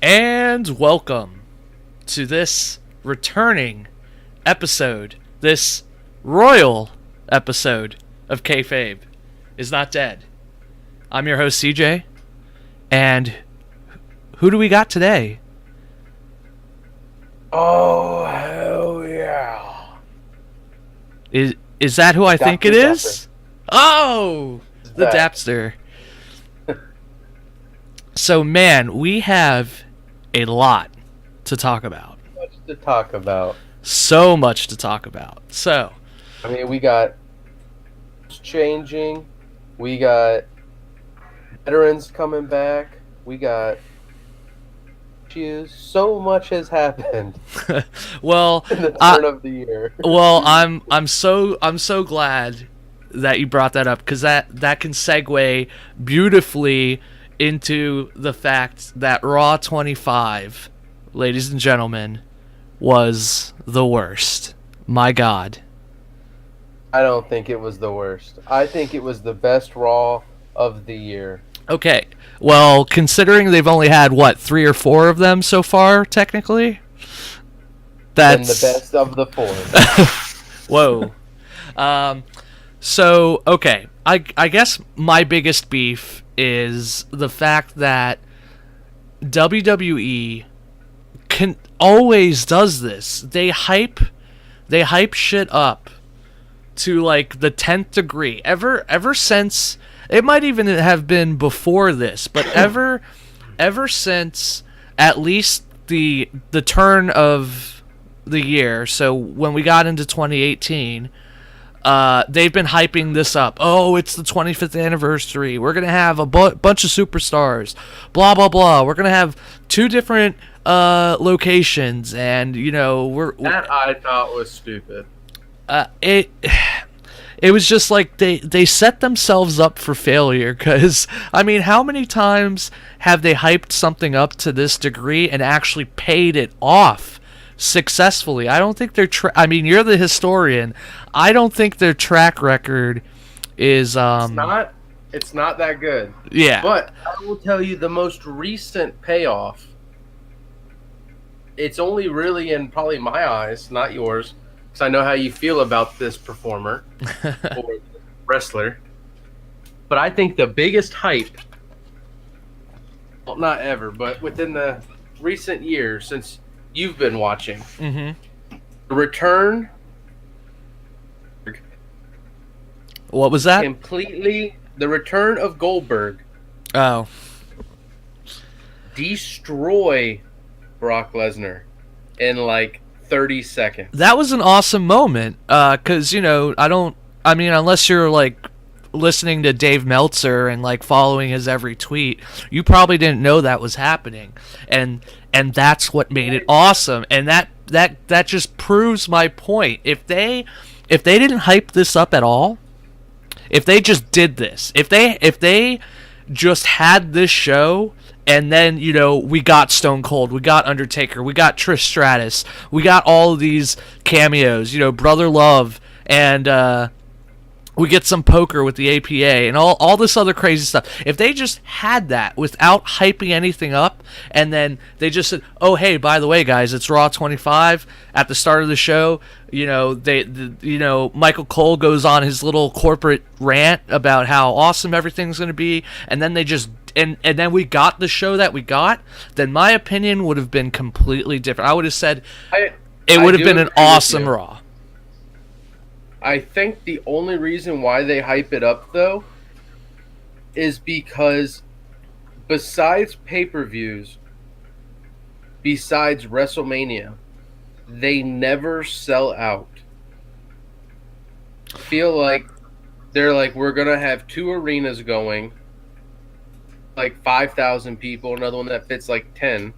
And welcome to this returning episode, this royal episode of Kayfabe is Not Dead. I'm your host CJ, and who do we got today? Oh, hell yeah. Is that who I think it is? Oh, the Dapster. So, man, we have a lot to talk about. Much to talk about. So much to talk about. So, I mean, we got changing. We got veterans coming back. We got issues. So much has happened. well, in the turn of the year. Well, I'm so glad that you brought that up, because that can segue beautifully into the fact that Raw 25, ladies and gentlemen, was the worst. My God. I don't think it was the worst. I think it was the best Raw of the year. Okay. Well, considering they've only had, 3 or 4 of them so far, technically? That's... And the best of the 4. Whoa. So, okay. I guess my biggest beef is the fact that WWE always does this. They hype shit up to like the 10th degree. Ever since, it might even have been before this, but ever since at least the turn of the year, so when we got into 2018, they've been hyping this up. Oh, it's the 25th anniversary. We're going to have a bunch of superstars. Blah, blah, blah. We're going to have 2 different locations. And, That I thought was stupid. It was just like they set themselves up for failure. Because, I mean, how many times have they hyped something up to this degree and actually paid it off successfully? I don't think their I mean, you're the historian. I don't think their track record is It's not that good. Yeah. But I will tell you the most recent payoff. It's only really in probably my eyes, not yours, because I know how you feel about this performer or wrestler. But I think the biggest hype, well, not ever, but within the recent years since you've been watching, the return. What was that? Completely, the return of Goldberg. Oh. Destroy Brock Lesnar in like 30 seconds. That was an awesome moment, because, I mean, unless you're, like, listening to Dave Meltzer and, like, following his every tweet, you probably didn't know that was happening. And that's what made it awesome. And that just proves my point. If they didn't hype this up at all, if they just did this, if they just had this show, and then, we got Stone Cold, we got Undertaker, we got Trish Stratus, we got all of these cameos, Brother Love, and we get some poker with the APA and all this other crazy stuff. If they just had that without hyping anything up, and then they just said, "Oh, hey, by the way, guys, it's Raw 25." At the start of the show, Michael Cole goes on his little corporate rant about how awesome everything's going to be, and then they just and then we got the show that we got. Then my opinion would have been completely different. I would have said it would have been an awesome Raw. I think the only reason why they hype it up, though, is because besides pay-per-views, besides WrestleMania, they never sell out. I feel like they're like, we're going to have 2 arenas going, like 5,000 people, another one that fits like 10.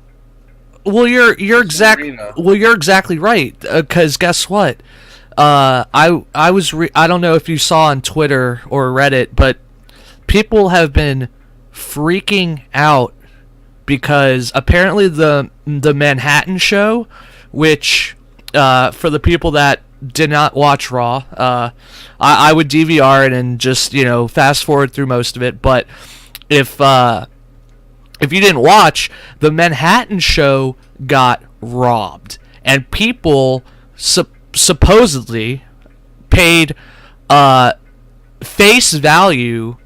Well, you're exactly right, because guess what? I don't know if you saw on Twitter or Reddit, but people have been freaking out because apparently the Manhattan show, which for the people that did not watch Raw, I would DVR it and just fast forward through most of it. But if if you didn't watch, the Manhattan show got robbed, and people supposedly paid face value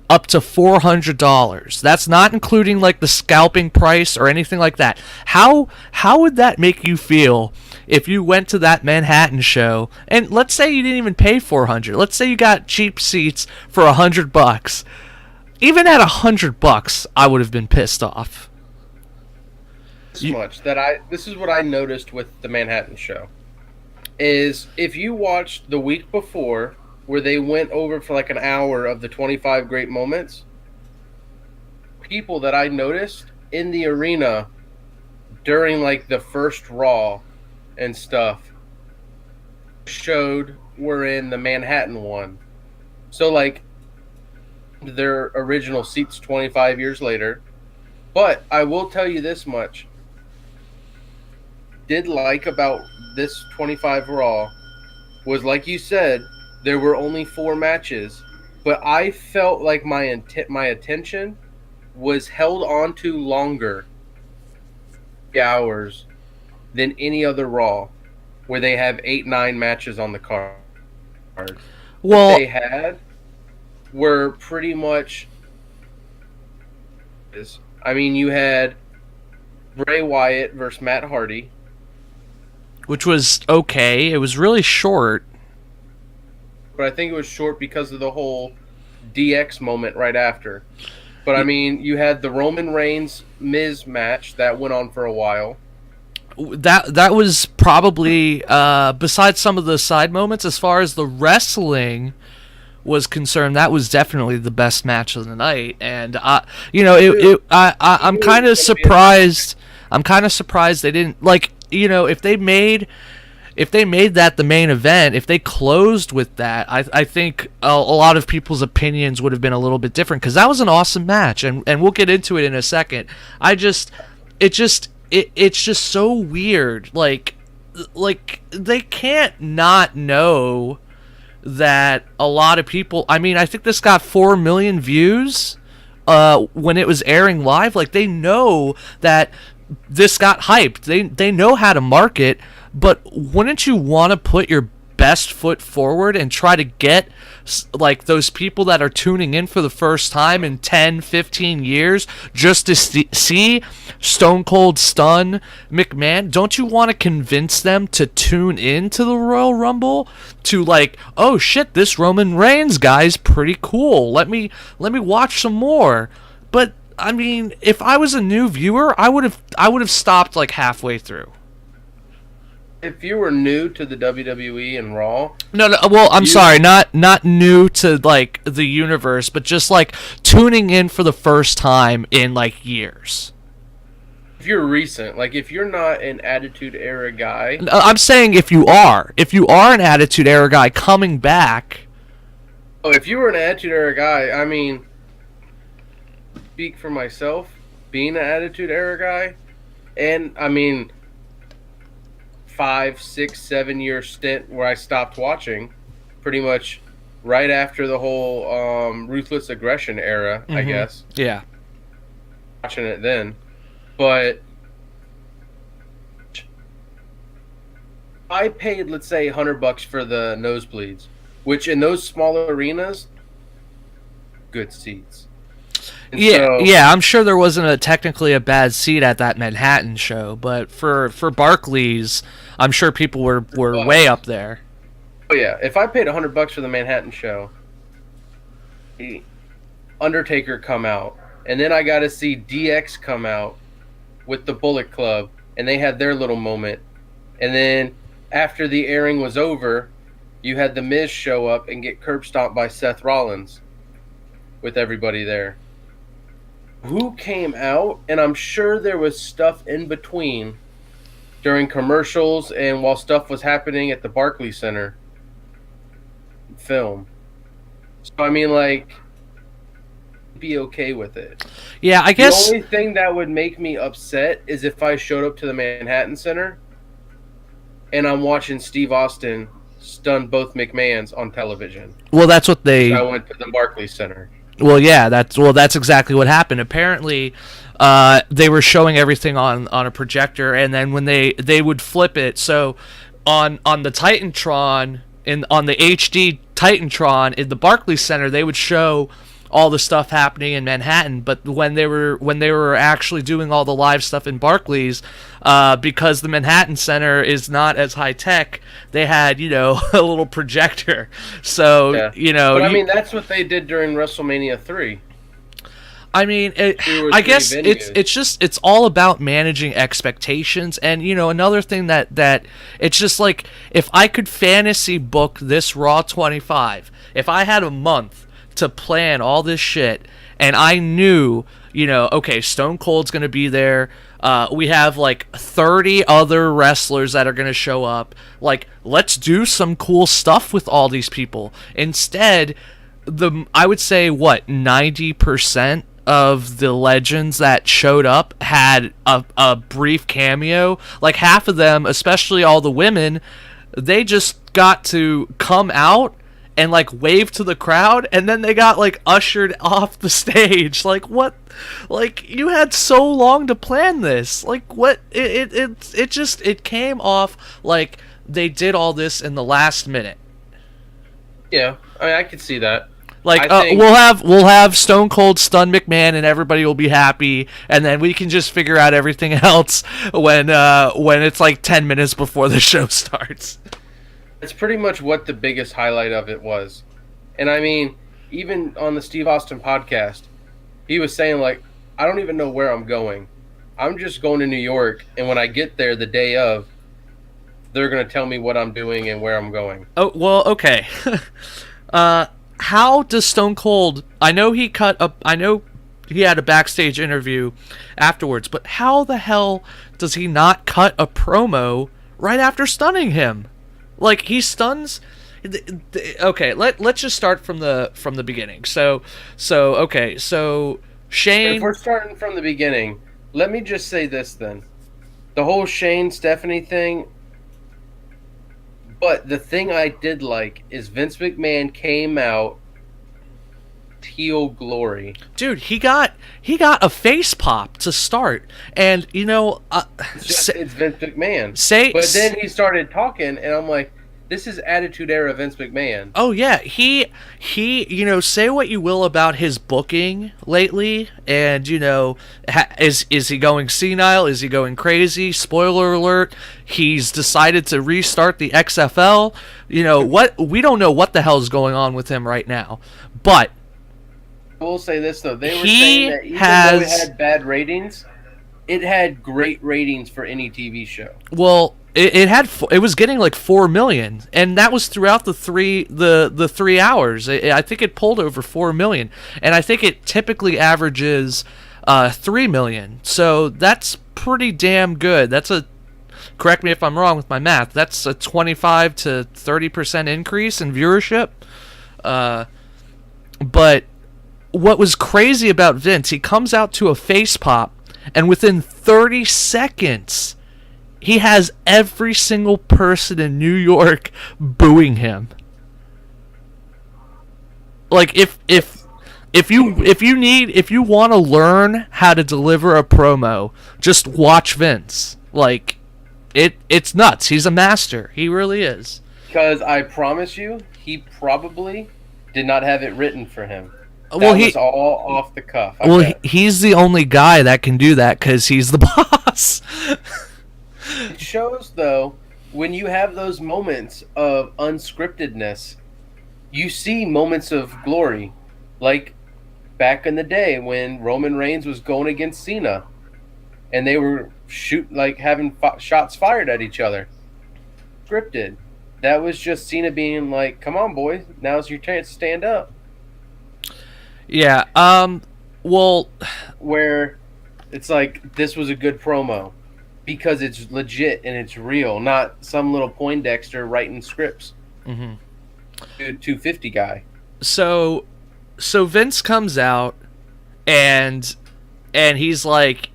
up to $400. That's not including like the scalping price or anything like that. How would that make you feel if you went to that Manhattan show and let's say you didn't even pay 400? Let's say you got cheap seats for $100. Even at $100, I would have been pissed off. This is what I noticed with the Manhattan show is if you watched the week before where they went over for like an hour of the 25 great moments, people that I noticed in the arena during like the first Raw and stuff showed were in the Manhattan one. So like their original seats 25 years later. But I will tell you this much. Did like about this 25 Raw was like you said, there were only 4 matches, but I felt like my attention was held on to longer hours than any other Raw, where they have 8-9 matches on the card. Well, what they had were pretty much. I mean, you had Bray Wyatt versus Matt Hardy, which was okay. It was really short. But I think it was short because of the whole DX moment right after. But I mean, you had the Roman Reigns Miz match that went on for a while. That was probably besides some of the side moments, as far as the wrestling was concerned, that was definitely the best match of the night. And I'm kind of surprised. I'm kind of surprised they didn't if they made that the main event, if they closed with that, I think a lot of people's opinions would have been a little bit different, because that was an awesome match, and we'll get into it in a second. It's just so weird. Like they can't not know that a lot of people. I mean, I think this got 4 million views when it was airing live. Like, they know that this got hyped. They know how to market. But wouldn't you want to put your best foot forward and try to get like those people that are tuning in for the first time in 10, 15 years just to see Stone Cold stun McMahon? Don't you want to convince them to tune in to the Royal Rumble? To like, oh shit, this Roman Reigns guy's pretty cool. Let me watch some more. But I mean, if I was a new viewer, I would have stopped like halfway through. If you were new to the WWE and Raw... No, well, I'm sorry, not new to, like, the universe, but just, like, tuning in for the first time in, like, years. If you're recent, like, if you're not an Attitude Era guy... I'm saying if you are an Attitude Era guy coming back... Oh, if you were an Attitude Era guy, I mean... Speak for myself, being an Attitude Era guy, and, I mean... 5, 6, 7 year stint where I stopped watching pretty much right after the whole Ruthless Aggression era, I guess. Yeah. Watching it then. But I paid, let's say, $100 for the nosebleeds, which in those smaller arenas, good seats. And yeah, I'm sure there wasn't technically a bad seat at that Manhattan show, but for Barclays, I'm sure people were way up there. Oh yeah, if I paid $100 for the Manhattan show, the Undertaker come out, and then I got to see DX come out with the Bullet Club, and they had their little moment, and then after the airing was over, you had the Miz show up and get curb stomped by Seth Rollins with everybody there. Who came out, and I'm sure there was stuff in between during commercials and while stuff was happening at the Barclays Center film. So, I mean, like, be okay with it. Yeah, I guess... The only thing that would make me upset is if I showed up to the Manhattan Center and I'm watching Steve Austin stun both McMahons on television. Well, that's what they... I went to the Barclays Center. Well, yeah, that's exactly what happened. Apparently, they were showing everything on a projector, and then when they would flip it, so on the Titantron on the HD Titantron in the Barclays Center, they would show all the stuff happening in Manhattan, but when they were actually doing all the live stuff in Barclays, because the Manhattan Center is not as high tech, they had a little projector. So Yeah. But I mean, that's what they did during WrestleMania 3. I mean, I guess it's all about managing expectations, and another thing that it's just like, if I could fantasy book this Raw 25, if I had a month to plan all this shit, and I knew, okay, Stone Cold's gonna be there. We have like 30 other wrestlers that are gonna show up. Like, let's do some cool stuff with all these people. Instead, I would say 90% of the legends that showed up had a brief cameo. Like, half of them, especially all the women, they just got to come out and like wave to the crowd, and then they got like ushered off the stage. Like, what? Like, you had so long to plan this. Like, what? It came off like they did all this in the last minute. Yeah, I mean, I could see that. Like, we'll have Stone Cold stun McMahon, and everybody will be happy, and then we can just figure out everything else when it's like 10 minutes before the show starts. That's pretty much what the biggest highlight of it was. And I mean, even on the Steve Austin podcast, he was saying, like, I don't even know where I'm going. I'm just going to New York, and when I get there the day of, they're going to tell me what I'm doing and where I'm going. Oh, well, okay. How does Stone Cold... I know he had a backstage interview afterwards, but how the hell does he not cut a promo right after stunning him? Like, he stuns... Okay, let's just start from the beginning. So Shane... If we're starting from the beginning, let me just say this then. The whole Shane-Stephanie thing... But the thing I did like is Vince McMahon came out heel glory. Dude, he got a face pop to start, and it's Vince McMahon. But then he started talking, and I'm like, this is Attitude Era Vince McMahon. Oh yeah, he say what you will about his booking lately, and is he going senile? Is he going crazy? Spoiler alert: he's decided to restart the XFL. We don't know what the hell is going on with him right now, but I will say this though: they were saying that even though it had bad ratings, it had great ratings for any TV show. Well, it was getting like 4 million, and that was throughout the 3 hours. I think it pulled over 4 million, and I think it typically averages 3 million. So that's pretty damn good. Correct me if I'm wrong with my math. That's a 25 to 30% increase in viewership. But what was crazy about Vince, he comes out to a face pop, and within 30 seconds, he has every single person in New York booing him. Like, if you want to learn how to deliver a promo, just watch Vince. Like, it's nuts. He's a master. He really is. Because I promise you, he probably did not have it written for him. That was all off the cuff. He's the only guy that can do that because he's the boss. It shows, though, when you have those moments of unscriptedness, you see moments of glory. Like back in the day when Roman Reigns was going against Cena, and they were having shots fired at each other. Scripted. That was just Cena being like, come on, boys, now's your chance to stand up. Yeah, well... Where it's like, this was a good promo. Because it's legit and it's real, not some little Poindexter writing scripts. Mm-hmm. 250 guy. So Vince comes out, and he's like...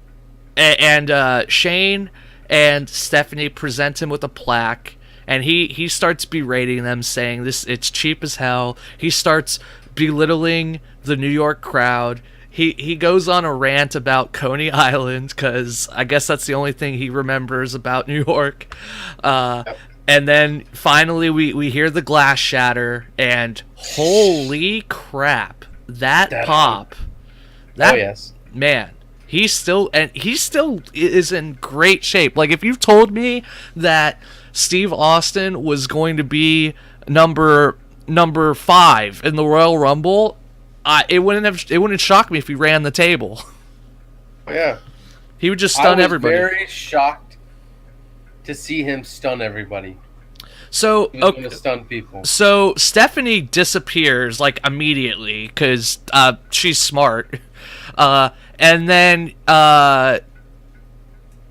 And Shane and Stephanie present him with a plaque, and he starts berating them, saying it's cheap as hell. He starts belittling the New York crowd. He goes on a rant about Coney Island because I guess that's the only thing he remembers about New York. And then finally we hear the glass shatter, and holy crap, that pop. That, oh, yes. Man, he still is in great shape. Like, if you've told me that Steve Austin was going to be number 5 in the Royal Rumble, it wouldn't shock me if he ran the table. Yeah. He would just stun everybody. I was very shocked to see him stun everybody. So, he was going to stun people. So Stephanie disappears like immediately because she's smart, and then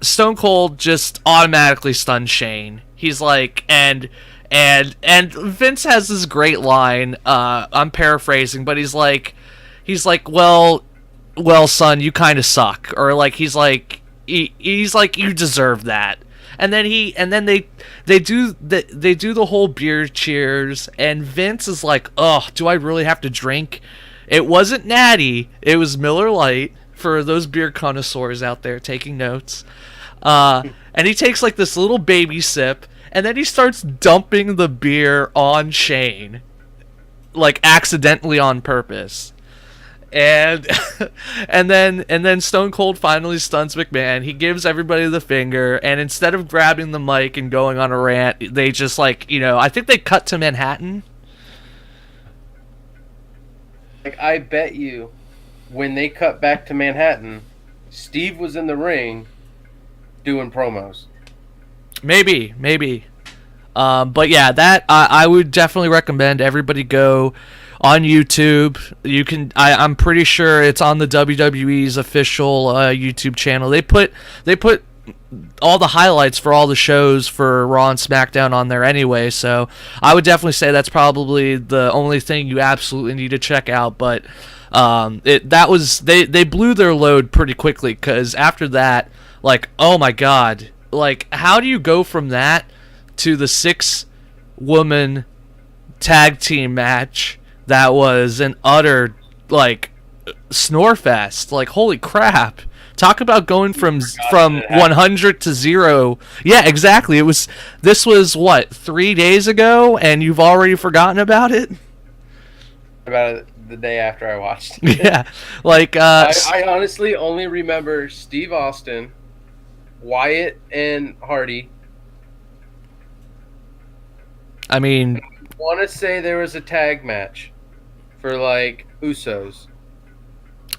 Stone Cold just automatically stuns Shane. He's like, and Vince has this great line. I'm paraphrasing, but he's like, well, son, you kind of suck, or like he's like, you deserve that. And then they do the whole beer cheers, and Vince is like, "Oh, do I really have to drink?" It wasn't Natty, it was Miller Lite for those beer connoisseurs out there taking notes. And he takes like this little baby sip, and then he starts dumping the beer on Shane, like accidentally on purpose. And and then Stone Cold finally stuns McMahon. He gives everybody the finger, and instead of grabbing the mic and going on a rant, they just I think they cut to Manhattan. Like, I bet you, when they cut back to Manhattan, Steve was in the ring doing promos. Maybe. But yeah, that I would definitely recommend everybody go on YouTube. You can. I'm pretty sure it's on the WWE's official YouTube channel. They put all the highlights for all the shows for Raw and SmackDown on there anyway. So I would definitely say that's probably the only thing you absolutely need to check out. But they blew their load pretty quickly, because after that, like, oh my god, like, how do you go from that to the 6-woman tag team match? That was an utter, like, snore fest. Like, holy crap. Talk about going from 100 to 0. Yeah, exactly. This was what, 3 days ago, and you've already forgotten about it? About it the day after I watched it. Yeah. Like, I honestly only remember Steve Austin, Wyatt, and Hardy. I mean, I want to say there was a tag match for, like, Usos.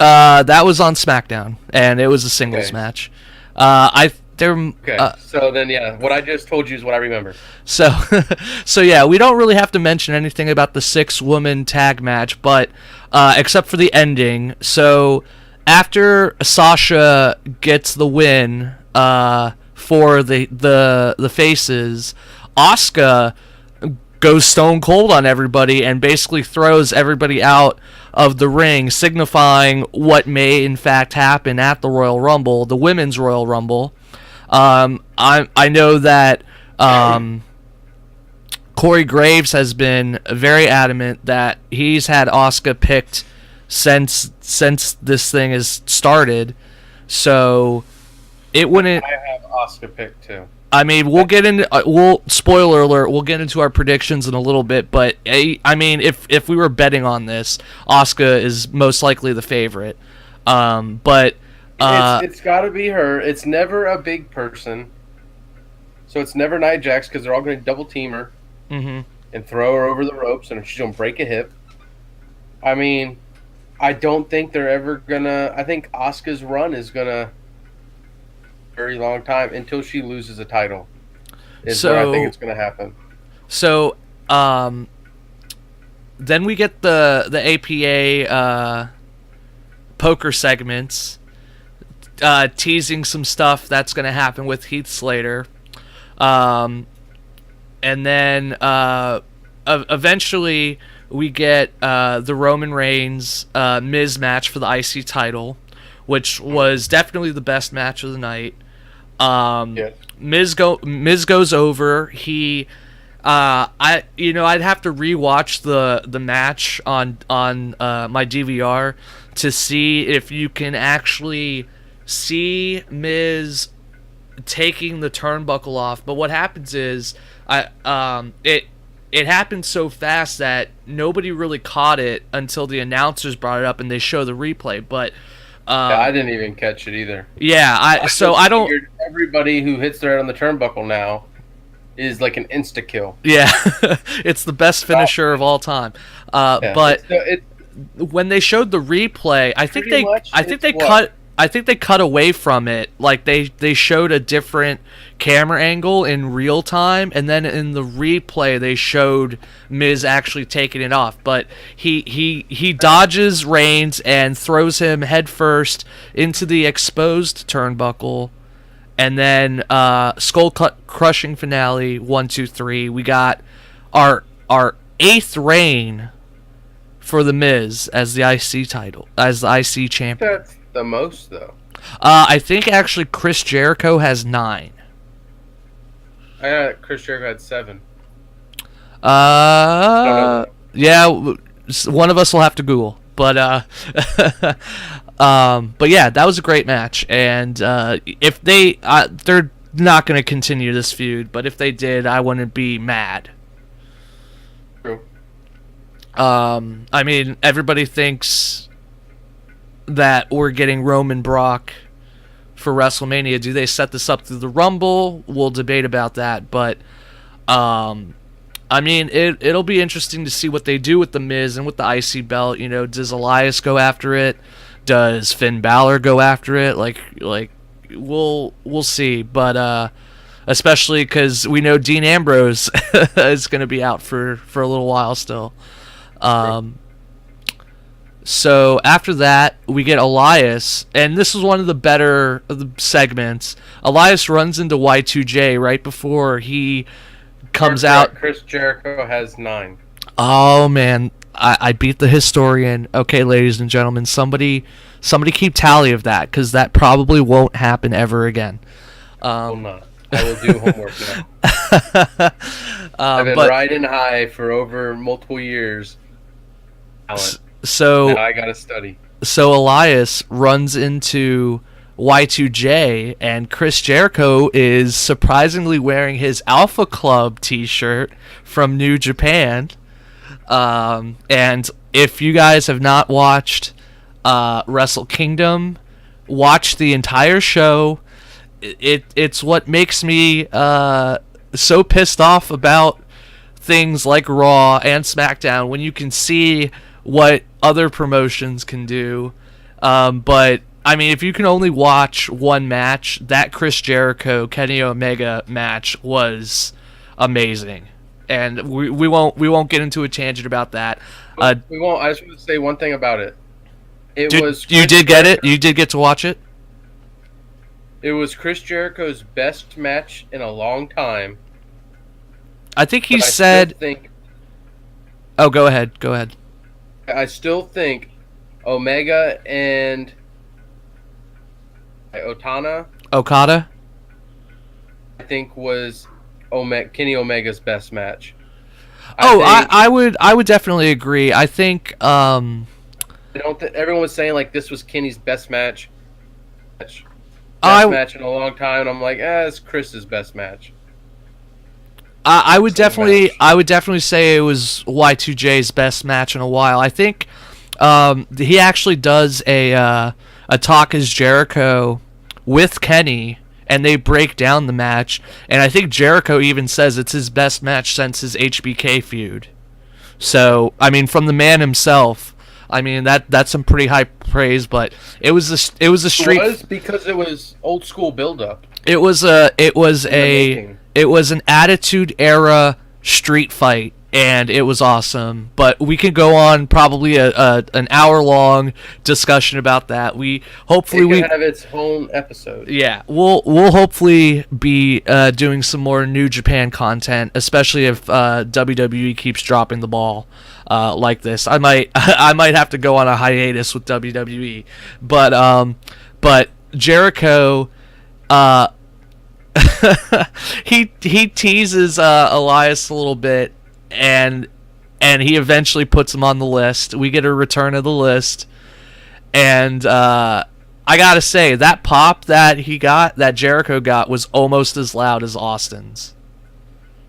that was on SmackDown, and it was a singles match. So then, yeah, what I just told you is what I remember. So yeah, we don't really have to mention anything about the 6-woman tag match, but except for the ending. So after Sasha gets the win for the faces, Asuka goes stone cold on everybody and basically throws everybody out of the ring, signifying what may in fact happen at the Royal Rumble, the Women's Royal Rumble. I know that Corey Graves has been very adamant that he's had Asuka picked since this thing has started, so it wouldn't. I have Asuka picked too. I mean, spoiler alert, we'll get into our predictions in a little bit, but I mean, if we were betting on this, Asuka is most likely the favorite. But it's got to be her. It's never a big person, so it's never Nia Jax, because they're all going to double team her and throw her over the ropes, and she's going to break a hip. I mean, I don't think they're ever gonna. I think Asuka's run is gonna very long time until she loses a title. Where I think it's going to happen. So, then we get the APA poker segments, teasing some stuff that's going to happen with Heath Slater, and then eventually we get the Roman Reigns Miz match for the IC title, which was definitely the best match of the night. Yes. Miz goes over. He I'd have to rewatch the match on my DVR to see if you can actually see Miz taking the turnbuckle off. But what happens is it happened so fast that nobody really caught it until the announcers brought it up and they show the replay. But I didn't even catch it either. Yeah, I don't. Everybody who hits their head on the turnbuckle now is like an insta kill. Yeah, it's the best finisher of all time. But when they showed the replay, I think they cut away from it. Like they showed a different camera angle in real time, and then in the replay they showed Miz actually taking it off. But he dodges Reigns and throws him headfirst into the exposed turnbuckle. And then skull crushing finale, 1, 2, 3. We got our 8th reign for the Miz as the IC title, as the IC champion. That's the most though. I think actually Chris Jericho has 9. I got Chris Jericho had 7. Yeah, one of us will have to Google, but but yeah, that was a great match, and if they're not going to continue this feud, but if they did, I wouldn't be mad. True. I mean, everybody thinks that we're getting Roman Brock for WrestleMania. Do they set this up through the Rumble? We'll debate about that, but I mean, it'll be interesting to see what they do with the Miz and with the IC belt. You know, does Elias go after it? Does Finn Balor go after it? Like we'll see, but especially because we know Dean Ambrose is going to be out for a little while still. So after that, we get Elias, and this is one of the better of the segments. Elias runs into Y2J right before he comes out. Chris Jericho has 9. Oh man, I beat the historian. Okay, ladies and gentlemen, somebody keep tally of that, because that probably won't happen ever again. Will not. I will do homework now. I've been riding high for over multiple years. So I gotta study. So Elias runs into Y2J, and Chris Jericho is surprisingly wearing his Alpha Club t-shirt from New Japan. And if you guys have not watched Wrestle Kingdom, watch the entire show. It's what makes me so pissed off about things like Raw and SmackDown, when you can see what other promotions can do. But I mean, if you can only watch one match, that Chris Jericho Kenny Omega match was amazing, and we won't get into a tangent about that. We won't. I just want to say one thing about it. You did get it. You did get to watch it. It was Chris Jericho's best match in a long time. I think he said. Oh, go ahead. Go ahead. I still think Omega and Okada, I think, was Kenny Omega's best match. I would definitely agree. I think everyone was saying like this was Kenny's best match match in a long time, and I'm like, it's Chris's best match. I would definitely say it was Y2J's best match in a while. I think he actually does a Talk as Jericho with Kenny, and they break down the match. And I think Jericho even says it's his best match since his HBK feud. So I mean, from the man himself, I mean that's some pretty high praise. But it was a street. It was because it was old school build up. It was an Attitude Era street fight, and it was awesome. But we can go on probably an hour-long discussion about that. We hopefully have its own episode. Yeah, we'll hopefully be doing some more New Japan content, especially if WWE keeps dropping the ball like this. I might have to go on a hiatus with WWE, but Jericho. he teases Elias a little bit, and he eventually puts him on the list. We get a return of the list, and I gotta say that pop that Jericho got, was almost as loud as Austin's.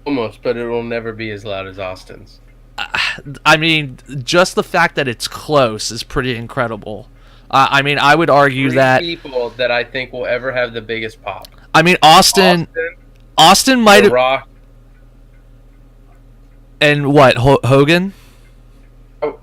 Almost, but it will never be as loud as Austin's. I mean, just the fact that it's close is pretty incredible. I mean, I would argue that people that I think will ever have the biggest pop. I mean, Austin might have. Rock. And what, Hogan?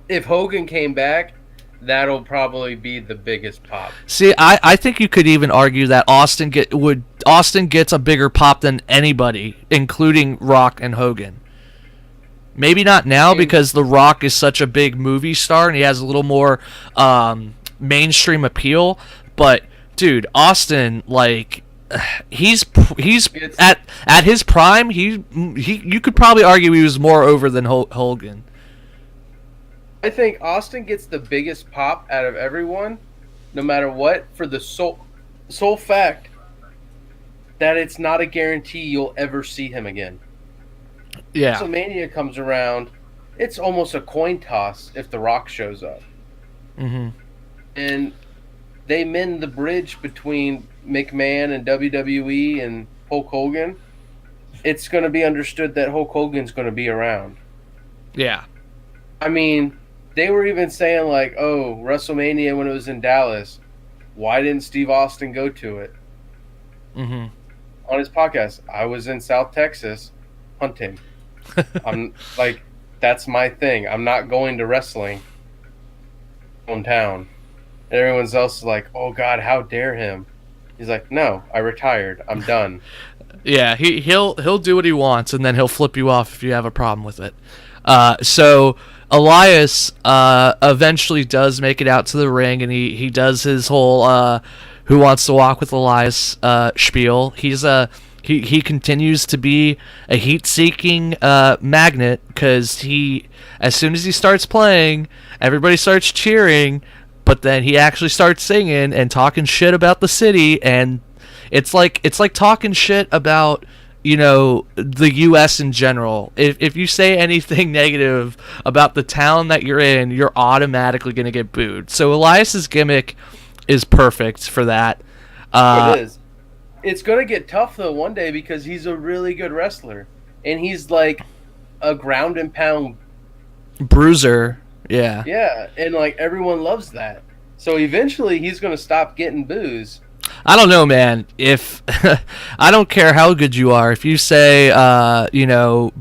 If Hogan came back, that'll probably be the biggest pop. See, I think you could even argue that Austin gets a bigger pop than anybody, including Rock and Hogan. Maybe not now because The Rock is such a big movie star and he has a little more mainstream appeal. But dude, Austin, like, he's at his prime. You could probably argue he was more over than Hogan. I think Austin gets the biggest pop out of everyone, no matter what, for the sole fact that it's not a guarantee you'll ever see him again. Yeah. WrestleMania comes around, it's almost a coin toss if The Rock shows up. Mm-hmm. And they mend the bridge between McMahon and WWE and Hulk Hogan. It's going to be understood that Hulk Hogan's going to be around. Yeah. I mean, they were even saying, like, oh, WrestleMania when it was in Dallas, why didn't Steve Austin go to it? Mm-hmm. On his podcast, I was in South Texas hunting. I'm like, that's my thing. I'm not going to wrestling hometown. And everyone else is like, oh, God, how dare him? He's like, no, I retired. I'm done. Yeah, he'll do what he wants, and then he'll flip you off if you have a problem with it. So Elias eventually does make it out to the ring, and he does his whole "Who Wants to Walk with Elias" spiel. He continues to be a heat-seeking magnet because as soon as he starts playing, everybody starts cheering, but then he actually starts singing and talking shit about the city, and it's like talking shit about, you know, the U.S. in general. If you say anything negative about the town that you're in, you're automatically going to get booed. So Elias's gimmick is perfect for that. It is. It's going to get tough, though, one day because he's a really good wrestler. And he's like a ground and pound bruiser. Yeah. Yeah, and like everyone loves that. So eventually he's going to stop getting boos. I don't know, man. If I don't care how good you are, if you say, you know,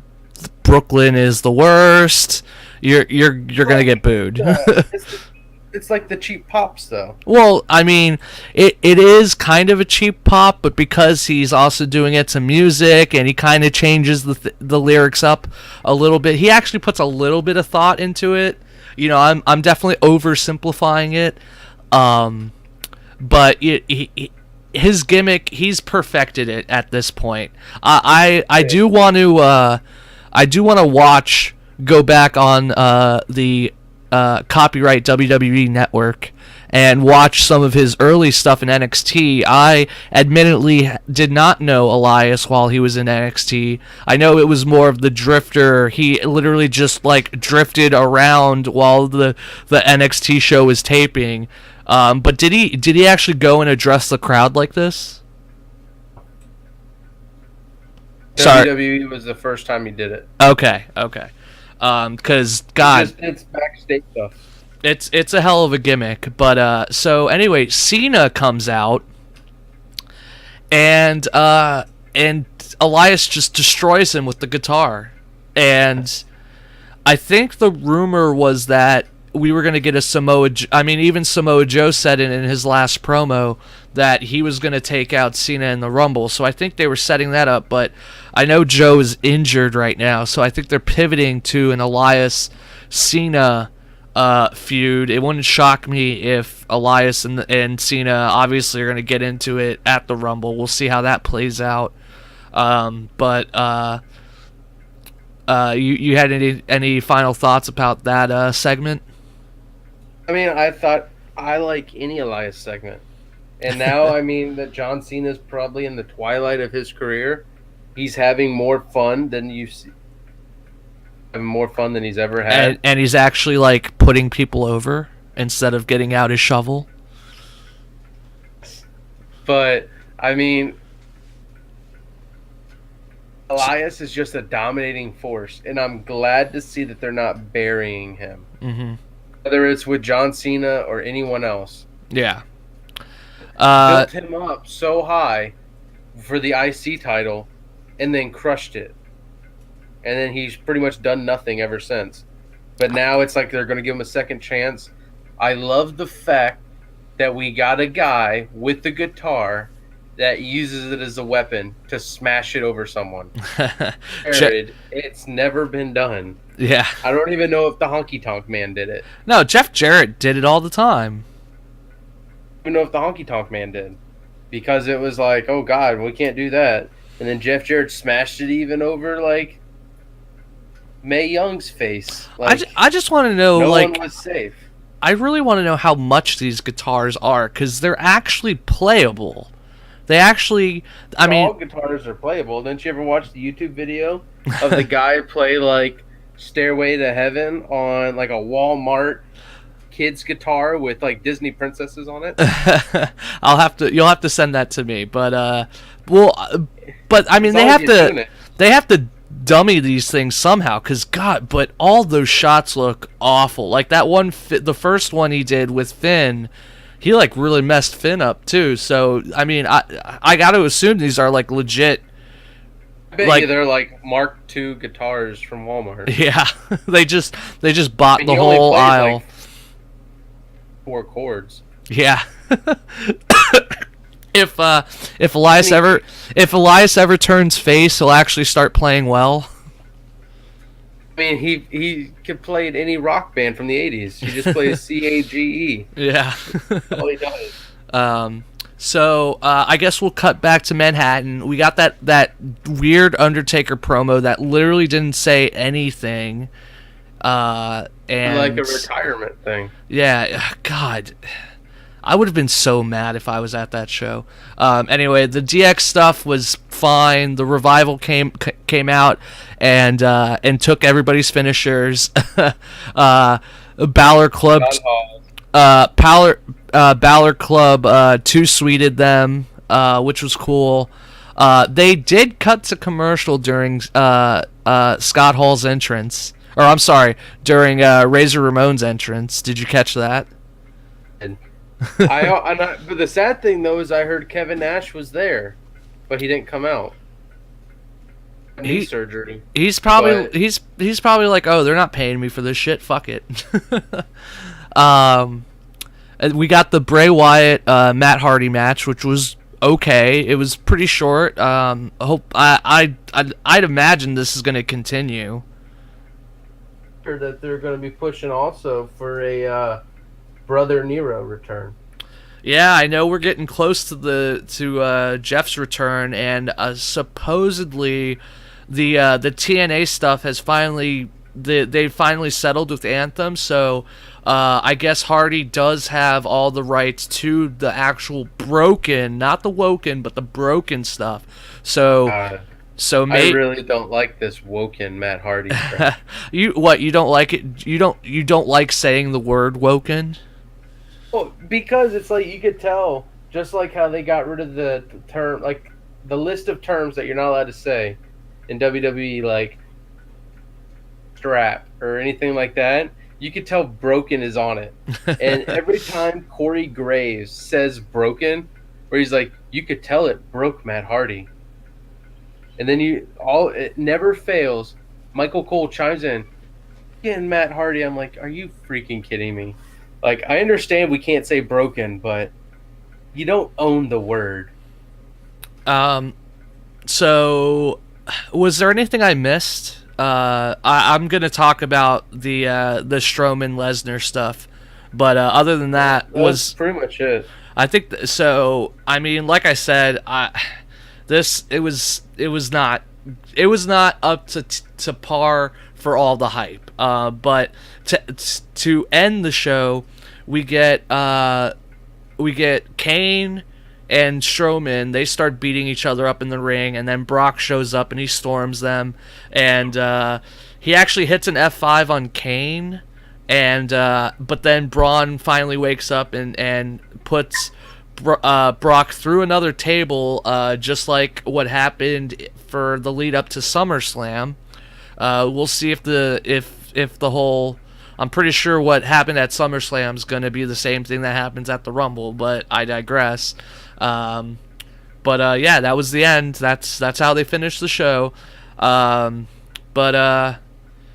Brooklyn is the worst, you're gonna get booed. It's like the cheap pops, though. Well, I mean, it is kind of a cheap pop, but because he's also doing it to music and he kind of changes the lyrics up a little bit, he actually puts a little bit of thought into it. You know, I'm definitely oversimplifying it. But his gimmick, he's perfected it at this point. I do want to go back on the copyright WWE network and watch some of his early stuff in NXT. I admittedly did not know Elias while he was in NXT. I know it was more of the drifter. He literally just like drifted around while the NXT show was taping. But did he actually go and address the crowd like this? Sorry. WWE was the first time he did it. Okay. Because God, it's backstage stuff. It's a hell of a gimmick. But so anyway, Cena comes out, and Elias just destroys him with the guitar, and I think the rumor was that we were going to get a Samoa... I mean, even Samoa Joe said it in his last promo that he was going to take out Cena in the Rumble. So I think they were setting that up. But I know Joe is injured right now. So I think they're pivoting to an Elias-Cena feud. It wouldn't shock me if Elias and Cena obviously are going to get into it at the Rumble. We'll see how that plays out. But you had any final thoughts about that segment? I mean, I thought I like any Elias segment. And now, I mean, that John Cena's probably in the twilight of his career. He's having more fun than having more fun than he's ever had. And he's actually like putting people over instead of getting out his shovel. But I mean, Elias is just a dominating force, and I'm glad to see that they're not burying him. Mm-hmm. Whether it's with John Cena or anyone else. Yeah. Built him up so high for the IC title and then crushed it. And then he's pretty much done nothing ever since. But now it's like they're going to give him a second chance. I love the fact that we got a guy with the guitar that uses it as a weapon to smash it over someone. Jared, it's never been done. Yeah. I don't even know if the Honky Tonk Man did it. No, Jeff Jarrett did it all the time. I don't even know if the Honky Tonk Man did. Because it was like, oh God, we can't do that. And then Jeff Jarrett smashed it even over, like, Mae Young's face. Like, I just want to know, no like, one was safe. I really want to know how much these guitars are, because they're actually playable. They actually, I mean, all guitars are playable. Didn't you ever watch the YouTube video of the guy play like Stairway to Heaven on like a Walmart kid's guitar with like Disney princesses on it? you'll have to send that to me. But I mean, they have to dummy these things somehow, because God, but all those shots look awful. Like that one, the first one he did with Finn, he like really messed Finn up too. So I mean, I got to assume these are like legit. I bet you they're like Mark II guitars from Walmart. Yeah, they just bought the whole aisle. Like 4 chords. Yeah. If Elias ever turns face, he'll actually start playing well. I mean, he could play in any rock band from the 80s. He just plays CAGE. Yeah. That's all he does. So I guess we'll cut back to Manhattan. We got that weird Undertaker promo that literally didn't say anything. And like a retirement thing. Yeah, God. I would have been so mad if I was at that show. Anyway, the DX stuff was fine. The Revival came out and took everybody's finishers. Balor Club, Balor Club two-sweeted them, which was cool. They did cut to commercial during Scott Hall's entrance, or I'm sorry, during Razor Ramon's entrance. Did you catch that? But the sad thing though is I heard Kevin Nash was there, but he didn't come out. Knee surgery. He's probably he's probably like, oh, they're not paying me for this shit. Fuck it. We got the Bray Wyatt Matt Hardy match, which was okay. It was pretty short. I'd imagine this is going to continue. That they're going to be pushing also for a Brother Nero return. Yeah, I know we're getting close to Jeff's return, and supposedly the TNA stuff has finally they finally settled with Anthem. So I guess Hardy does have all the rights to the actual broken, not the woken, but the broken stuff. So I really don't like this woken Matt Hardy. You don't like it? You don't like saying the word woken? Well, because it's like you could tell, just like how they got rid of the term, like the list of terms that you're not allowed to say in WWE, like strap or anything like that. You could tell broken is on it. And every time Corey Graves says broken, where he's like, you could tell it broke Matt Hardy. And then it never fails. Michael Cole chimes in, again, Matt Hardy. I'm like, are you freaking kidding me? Like, I understand we can't say broken, but you don't own the word. So, was there anything I missed? I'm gonna talk about the Strowman Lesnar stuff, but other than that, was pretty much it. I think so. I mean, like I said, it was not up to par for all the hype. But to end the show, we get Kane and Strowman, they start beating each other up in the ring, and then Brock shows up and he storms them, and he actually hits an F5 on Kane, and but then Braun finally wakes up and puts Brock through another table, just like what happened for the lead up to SummerSlam. We'll see if the whole, I'm pretty sure what happened at SummerSlam is going to be the same thing that happens at the Rumble, but I digress. Yeah, that was the end. That's how they finished the show. The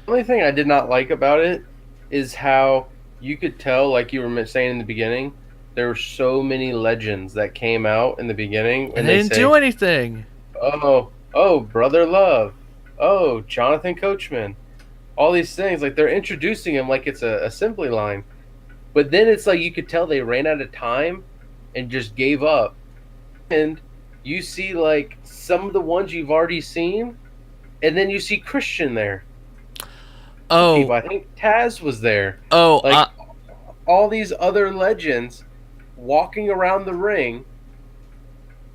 only thing I did not like about it is how you could tell, like you were saying in the beginning, there were so many legends that came out in the beginning. And they didn't do anything. Oh, Brother Love. Oh, Jonathan Coachman. All these things. Like, they're introducing him like it's a assembly line. But then it's like you could tell they ran out of time and just gave up. And you see, like, some of the ones you've already seen, and then you see Christian there. Oh. I think Taz was there. Oh. Like, all these other legends walking around the ring,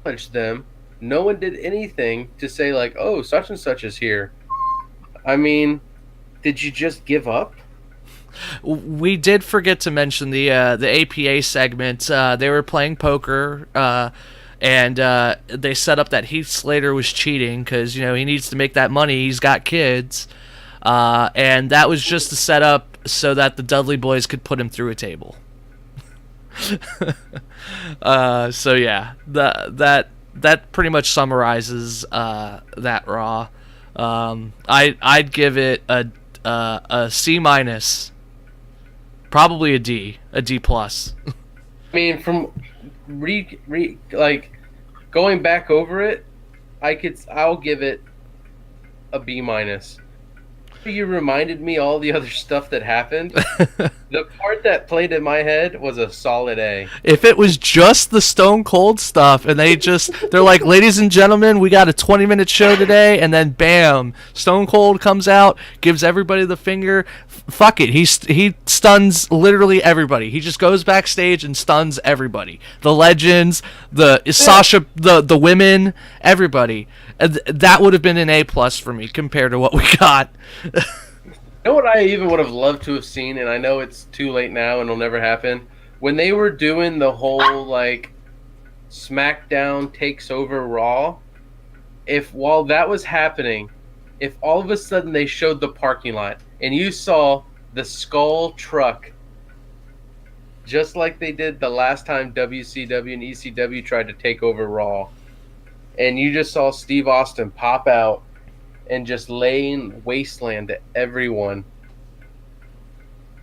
punched them. No one did anything to say, like, oh, such and such is here. I mean, did you just give up? We did forget to mention the APA segment. They were playing poker, and they set up that Heath Slater was cheating because, you know, he needs to make that money. He's got kids. And that was just to set up so that the Dudley Boys could put him through a table. So yeah, that pretty much summarizes that Raw. I'd give it a C minus, probably a D plus. I mean, from like going back over it, I'll give it a B minus. You reminded me all the other stuff that happened. The part that played in my head was a solid A. If it was just the Stone Cold stuff and they're like, ladies and gentlemen, we got a 20-minute show today, and then bam, Stone Cold comes out, gives everybody the finger. Fuck it. He stuns literally everybody. He just goes backstage and stuns everybody. The legends, Sasha, the women, everybody. That would have been an A plus for me compared to what we got. You know what I even would have loved to have seen, and I know it's too late now and it'll never happen, when they were doing the whole, like, SmackDown takes over Raw, while that was happening, if all of a sudden they showed the parking lot and you saw the Skull truck, just like they did the last time WCW and ECW tried to take over Raw, and you just saw Steve Austin pop out and just laying wasteland to everyone.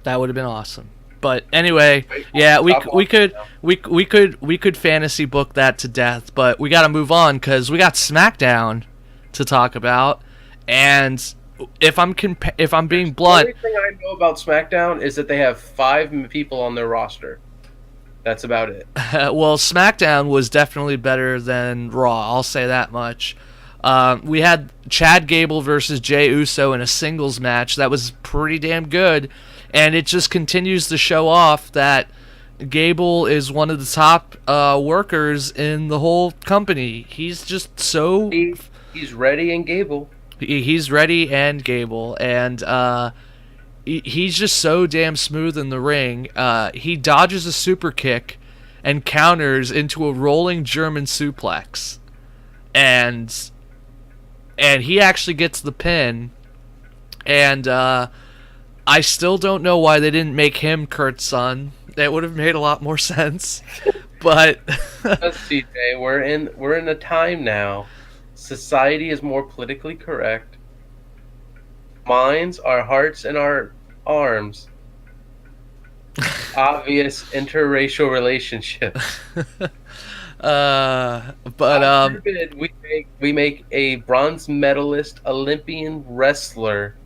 That would have been awesome. But anyway, yeah, we could fantasy book that to death, but we got to move on because we got SmackDown to talk about. And if I'm being blunt, the only thing I know about SmackDown is that they have 5 people on their roster. That's about it. Well, SmackDown was definitely better than Raw. I'll say that much. We had Chad Gable versus Jey Uso in a singles match that was pretty damn good, and it just continues to show off that Gable is one of the top workers in the whole company. He's just so... He's ready and Gable. He's ready and Gable, and he's just so damn smooth in the ring. He dodges a super kick and counters into a rolling German suplex, and he actually gets the pin. And I still don't know why they didn't make him Kurt's son. That would have made a lot more sense. But let's see, Jay. We're in a time now. Society is more politically correct. Minds, our hearts, and our arms. Obvious interracial relationships. We make a bronze medalist Olympian wrestler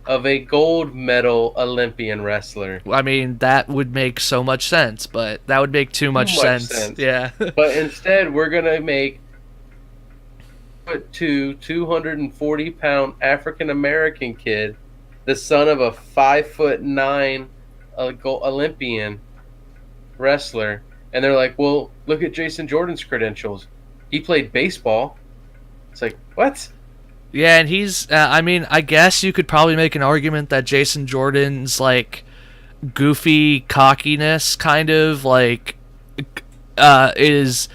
of a gold medal Olympian wrestler. I mean, that would make so much sense, but that would make too much sense. Yeah. But instead, we're gonna make to 240-pound African American kid, the son of a 5'9" Olympian wrestler, And they're like, well, look at Jason Jordan's credentials. He played baseball. It's like, what? Yeah, and he's. I mean, I guess you could probably make an argument that Jason Jordan's like goofy cockiness, kind of like, is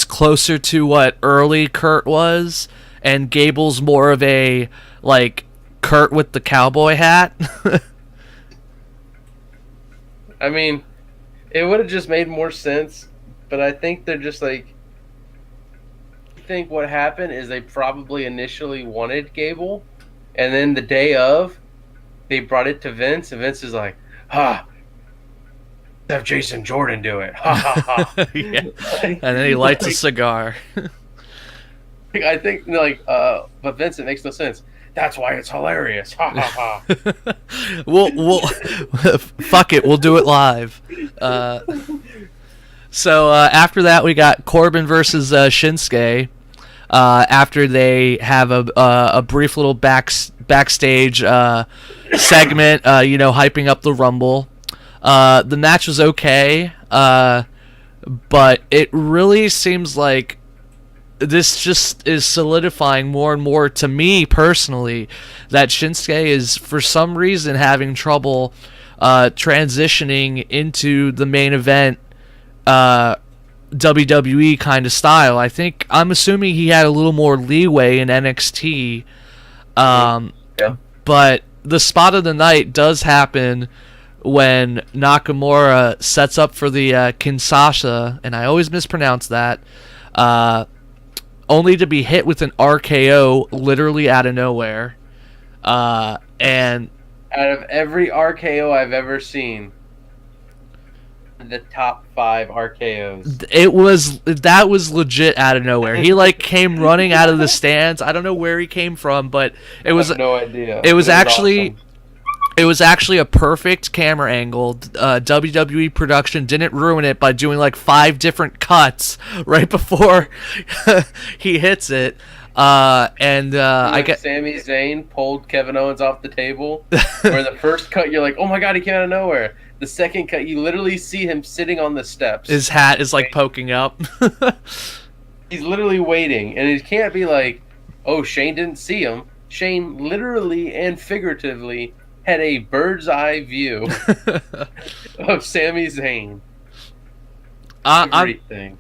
closer to what early Kurt was, and Gable's more of a like Kurt with the cowboy hat. I mean, it would have just made more sense, but I think they're just like. I think what happened is they probably initially wanted Gable, and then the day of, they brought it to Vince, and Vince is like, "Ha, have Jason Jordan do it." Ha ha ha. Yeah. And then he lights a cigar. I think but Vince, it makes no sense. That's why it's hilarious. Ha ha ha. we'll fuck it. We'll do it live. So after that, we got Corbin versus Shinsuke. After they have a brief little backstage segment, hyping up the Rumble. The match was okay, but it really seems like this just is solidifying more and more to me personally that Shinsuke is for some reason having trouble transitioning into the main event WWE kind of style. I'm assuming he had a little more leeway in NXT, Yeah. but the spot of the night does happen when Nakamura sets up for the Kinshasa, and I always mispronounce that, only to be hit with an RKO literally out of nowhere. And Out of every RKO I've ever seen, the top 5 RKOs. that was legit out of nowhere. He like came running out of the stands. I don't know where he came from, but I have no idea. It was actually awesome. It was actually a perfect camera angle. WWE production didn't ruin it by doing like 5 different cuts right before he hits it. I get Sami Zayn pulled Kevin Owens off the table. Where the first cut, you're like, "Oh my god, he came out of nowhere." The second cut, you literally see him sitting on the steps. His hat is like poking up. He's literally waiting, and it can't be like, "Oh, Shane didn't see him." Shane literally and figuratively had a bird's eye view of Sami Zayn. Everything.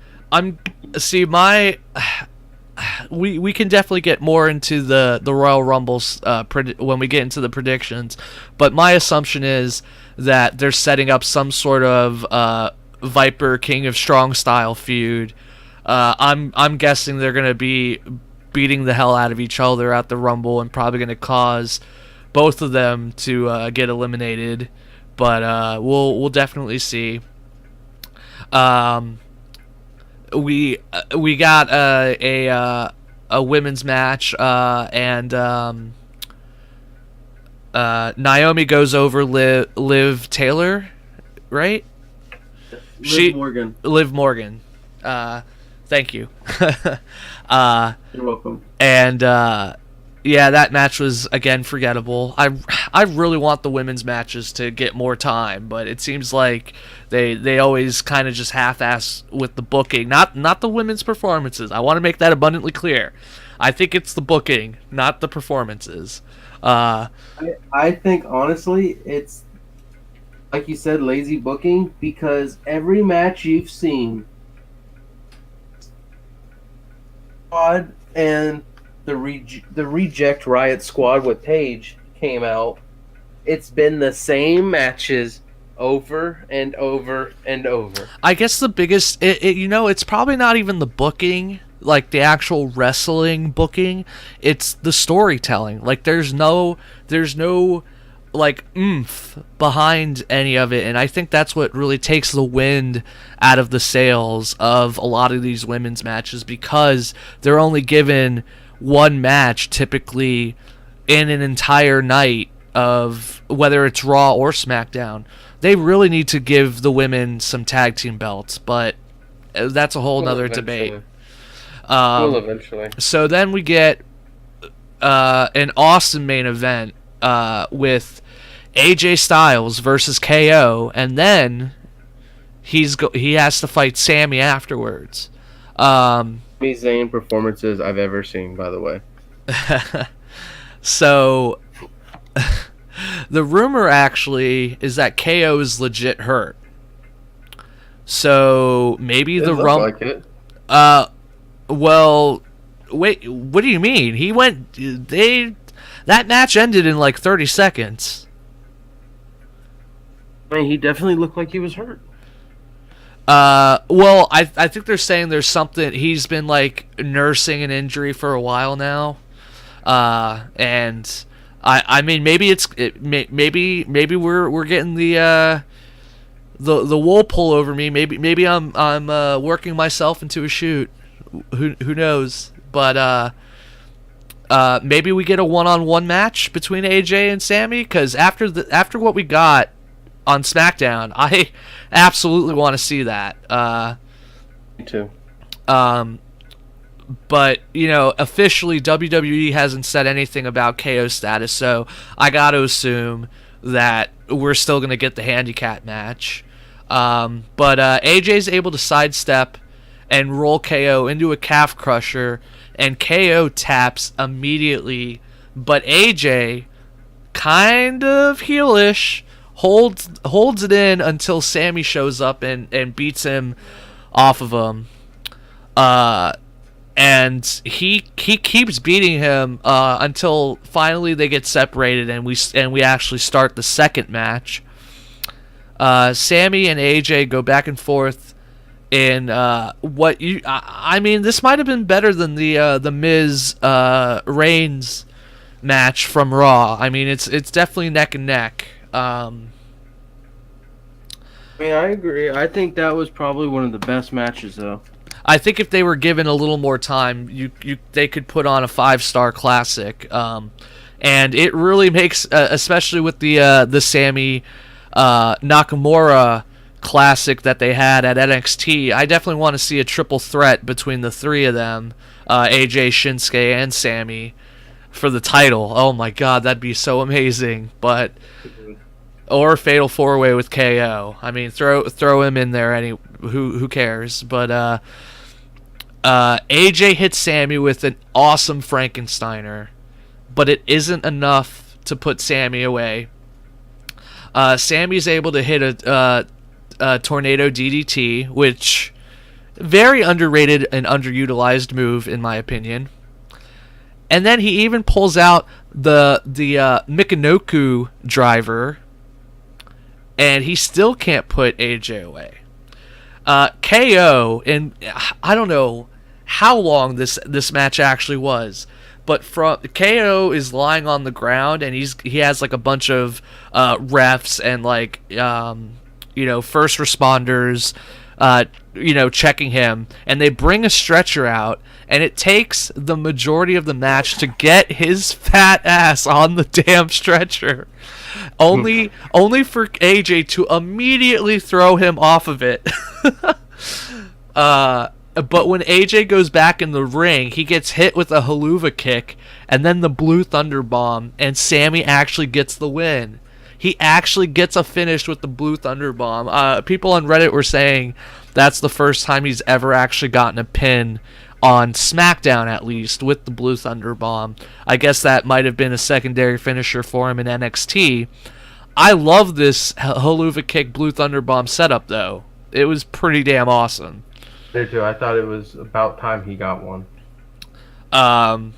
We can definitely get more into the Royal Rumbles when we get into the predictions, but my assumption is that they're setting up some sort of Viper King of Strong style feud. I'm guessing they're gonna be beating the hell out of each other at the Rumble and probably gonna cause both of them to get eliminated, but we'll definitely see. We got a women's match, and Naomi goes over Liv Taylor, right? Liv Morgan. Thank you. You're welcome. And yeah, that match was again forgettable. I really want the women's matches to get more time, but it seems like they always kind of just half-ass with the booking, not the women's performances. I want to make that abundantly clear. I think it's the booking, not the performances. I think honestly, it's like you said, lazy booking, because every match you've seen, Squad and the Reject Riot Squad with Paige came out, it's been the same matches over and over and over. I guess the biggest, it's probably not even the booking, like the actual wrestling booking. It's the storytelling. Like there's no like oomph behind any of it, and I think that's what really takes the wind out of the sails of a lot of these women's matches, because they're only given one match typically in an entire night of whether it's Raw or SmackDown. They really need to give the women some tag team belts, but that's a whole nother debate. Eventually. So then we get an awesome main event with AJ Styles versus KO, and then he has to fight Sami afterwards. Sami Zayn performances I've ever seen, by the way. So the rumor actually is that KO is legit hurt. So maybe the Rumble. Like it. Well, wait. What do you mean? That match ended in like 30 seconds. I mean, he definitely looked like he was hurt. Well, I think they're saying there's something. He's been like nursing an injury for a while now. And I mean maybe maybe we're getting the wool pull over me. Maybe I'm working myself into a shoot. Who knows? But maybe we get a one-on-one match between AJ and Sami, because after what we got on SmackDown, I absolutely want to see that. Me too. But, officially WWE hasn't said anything about KO's status, so I got to assume that we're still going to get the handicap match. But AJ's able to sidestep and roll KO into a calf crusher, and KO taps immediately. But AJ, kind of heelish, holds it in until Sami shows up and beats him off of him. And he keeps beating him until finally they get separated, and we actually start the second match. Sami and AJ go back and forth in I mean, this might have been better than the Miz Reigns match from Raw. I mean, it's definitely neck and neck. I mean, I agree. I think that was probably one of the best matches, though. I think if they were given a little more time, they could put on a 5-star classic. And it really makes, especially with the Sami Nakamura classic that they had at NXT, I definitely want to see a triple threat between the three of them, AJ, Shinsuke, and Sami, for the title. Oh my God, that'd be so amazing. But or Fatal 4-Way with KO. I mean, throw him in there. Who cares? But AJ hits Sami with an awesome Frankensteiner, but it isn't enough to put Sami away. Sami's able to hit a tornado DDT, which very underrated and underutilized move in my opinion. And then he even pulls out the Michinoku driver, and he still can't put AJ away. KO, and I don't know how long this match actually was, but from KO is lying on the ground, and he has like a bunch of refs and like first responders checking him, and they bring a stretcher out, and it takes the majority of the match to get his fat ass on the damn stretcher. Only for AJ to immediately throw him off of it. But when AJ goes back in the ring, he gets hit with a haluva kick and then the Blue Thunder Bomb, and Sami actually gets the win. He actually gets a finish with the Blue Thunder Bomb. People on Reddit were saying that's the first time he's ever actually gotten a pin on SmackDown, at least, with the Blue Thunder Bomb. I guess that might have been a secondary finisher for him in NXT. I love this haluva kick Blue Thunder Bomb setup, though. It was pretty damn awesome. Me too. I thought it was about time he got one. I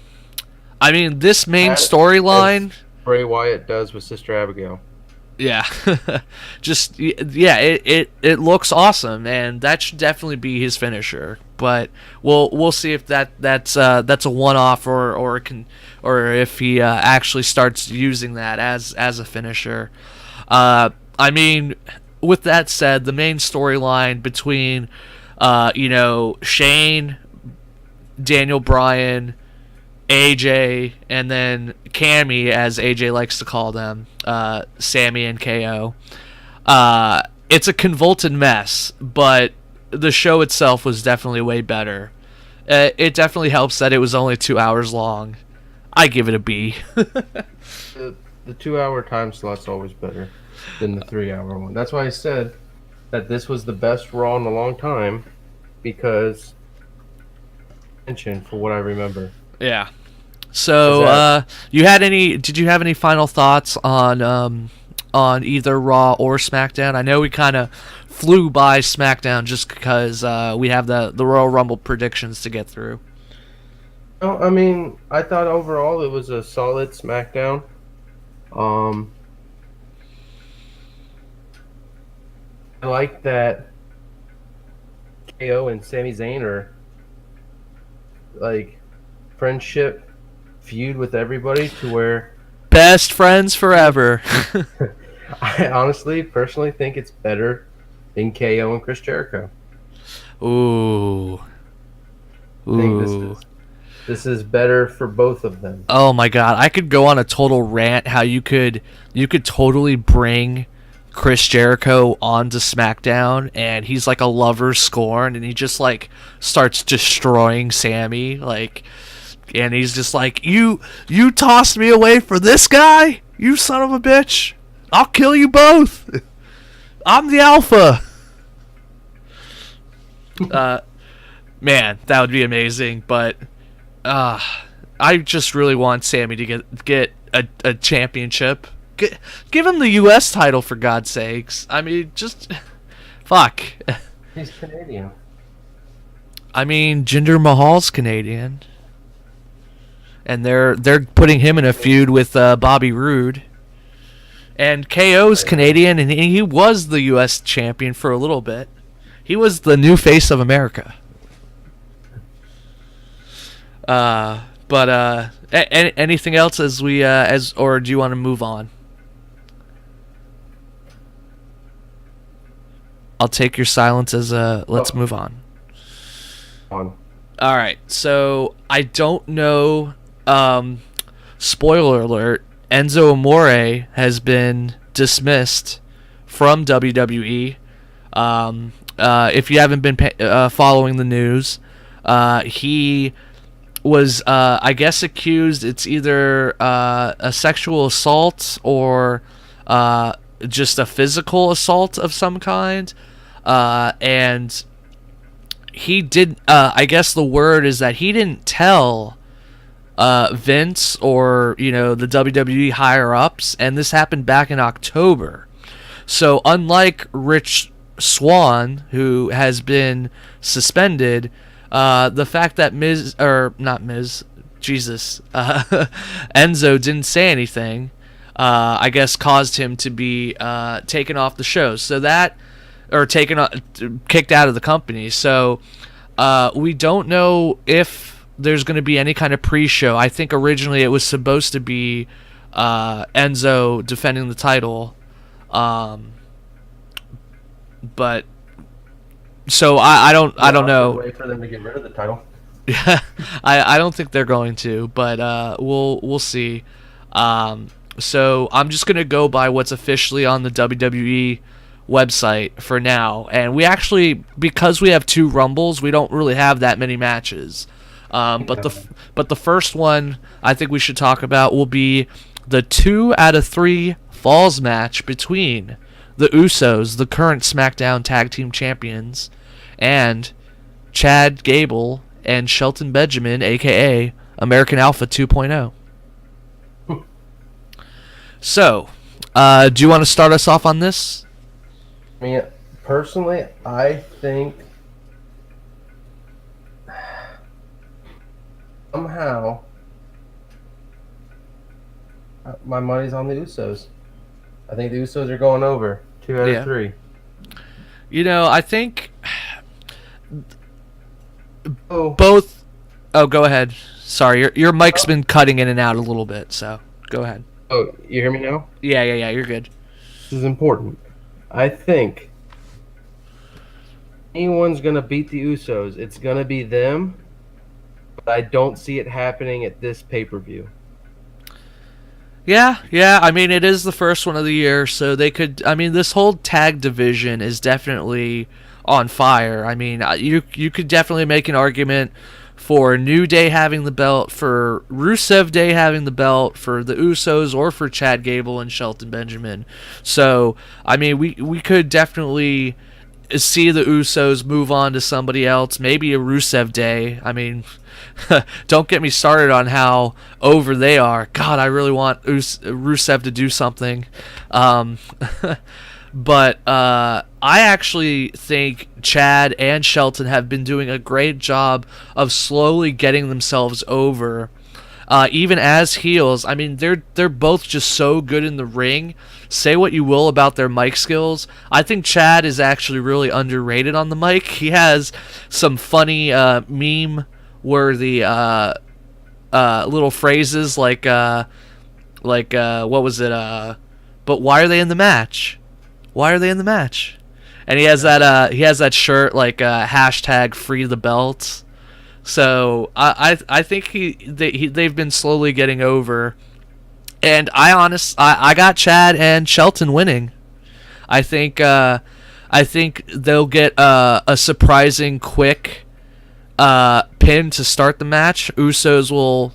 mean, this main storyline, Bray Wyatt does with Sister Abigail. Yeah, it looks awesome, and that should definitely be his finisher. But we'll see if that's a one-off or if he actually starts using that as a finisher. I mean, with that said, the main storyline between Shane, Daniel Bryan, AJ, and then Cammy, as AJ likes to call them, Sami and KO. It's a convoluted mess, but the show itself was definitely way better. It definitely helps that it was only 2 hours long. I give it a B. The 2 hour time slot's always better than the 3 hour one. That's why I said that this was the best Raw in a long time because mention for what I remember. Yeah. So, did you have any final thoughts on either Raw or SmackDown? I know we kind of flew by SmackDown just because we have the Royal Rumble predictions to get through. Oh, I mean, I thought overall it was a solid SmackDown. I like that KO and Sami Zayn are like friendship feud with everybody to where Best friends forever. I honestly, personally think it's better than KO and Chris Jericho. Ooh. I think Ooh. this is better for both of them. Oh my god, I could go on a total rant how you could totally bring Chris Jericho onto SmackDown and he's like a lover scorn and he just like starts destroying Sammy like, and he's just like, you tossed me away for this guy, you son of a bitch, I'll kill you both. I'm the alpha. Man, that would be amazing, but I just really want Sammy to get a championship. Give him the U.S. title, for God's sakes. I mean, just fuck. He's Canadian. I mean, Jinder Mahal's Canadian, and they're putting him in a feud with Bobby Roode. And KO's Canadian, and he was the U.S. champion for a little bit. He was the new face of America. But anything else or do you want to move on? I'll take your silence as let's move on. All right. So I don't know. Spoiler alert: Enzo Amore has been dismissed from WWE. If you haven't been following the news, he was, I guess, accused. It's either a sexual assault or just a physical assault of some kind. And he did, I guess the word is that he didn't tell Vince or, the WWE higher-ups, and this happened back in October. So unlike Rich Swann, who has been suspended, the fact that Enzo didn't say anything, I guess caused him to be taken off the show. So that, or kicked out of the company. So we don't know if there's going to be any kind of pre-show. I think originally it was supposed to be Enzo defending the title, but. So I don't know. Wait for them to get rid of the title. Yeah, I don't think they're going to, but we'll see. So I'm just gonna go by what's officially on the WWE website for now, and we actually, because we have 2 Rumbles, we don't really have that many matches. But the first one I think we should talk about will be the 2 out of 3 Falls match between the Usos, the current SmackDown Tag Team Champions, and Chad Gable and Shelton Benjamin, a.k.a. American Alpha 2.0. So, do you want to start us off on this? I mean, personally, I think somehow my money's on the Usos. I think the Usos are going over 2 out of 3. I think both. Oh, go ahead. Sorry, your mic's been cutting in and out a little bit, so go ahead. Oh, you hear me now? Yeah, you're good. This is important. I think anyone's gonna beat the Usos, it's gonna be them. But I don't see it happening at this pay-per-view. Yeah. I mean, it is the first one of the year, so they could. I mean, this whole tag division is definitely on fire. I mean, you could definitely make an argument for New Day having the belt, for Rusev Day having the belt, for the Usos, or for Chad Gable and Shelton Benjamin. So, I mean, we could definitely see the Usos move on to somebody else, maybe a Rusev Day. I mean, don't get me started on how over they are. God, I really want Rusev to do something. But I actually think Chad and Shelton have been doing a great job of slowly getting themselves over. Even as heels, I mean, they're both just so good in the ring. Say what you will about their mic skills. I think Chad is actually really underrated on the mic. He has some funny meme-worthy little phrases like what was it? But why are they in the match? Why are they in the match? And he has that shirt like hashtag free the belts. So I think they've been slowly getting over, and I got Chad and Shelton winning. I think they'll get a surprising quick pin to start the match. Usos will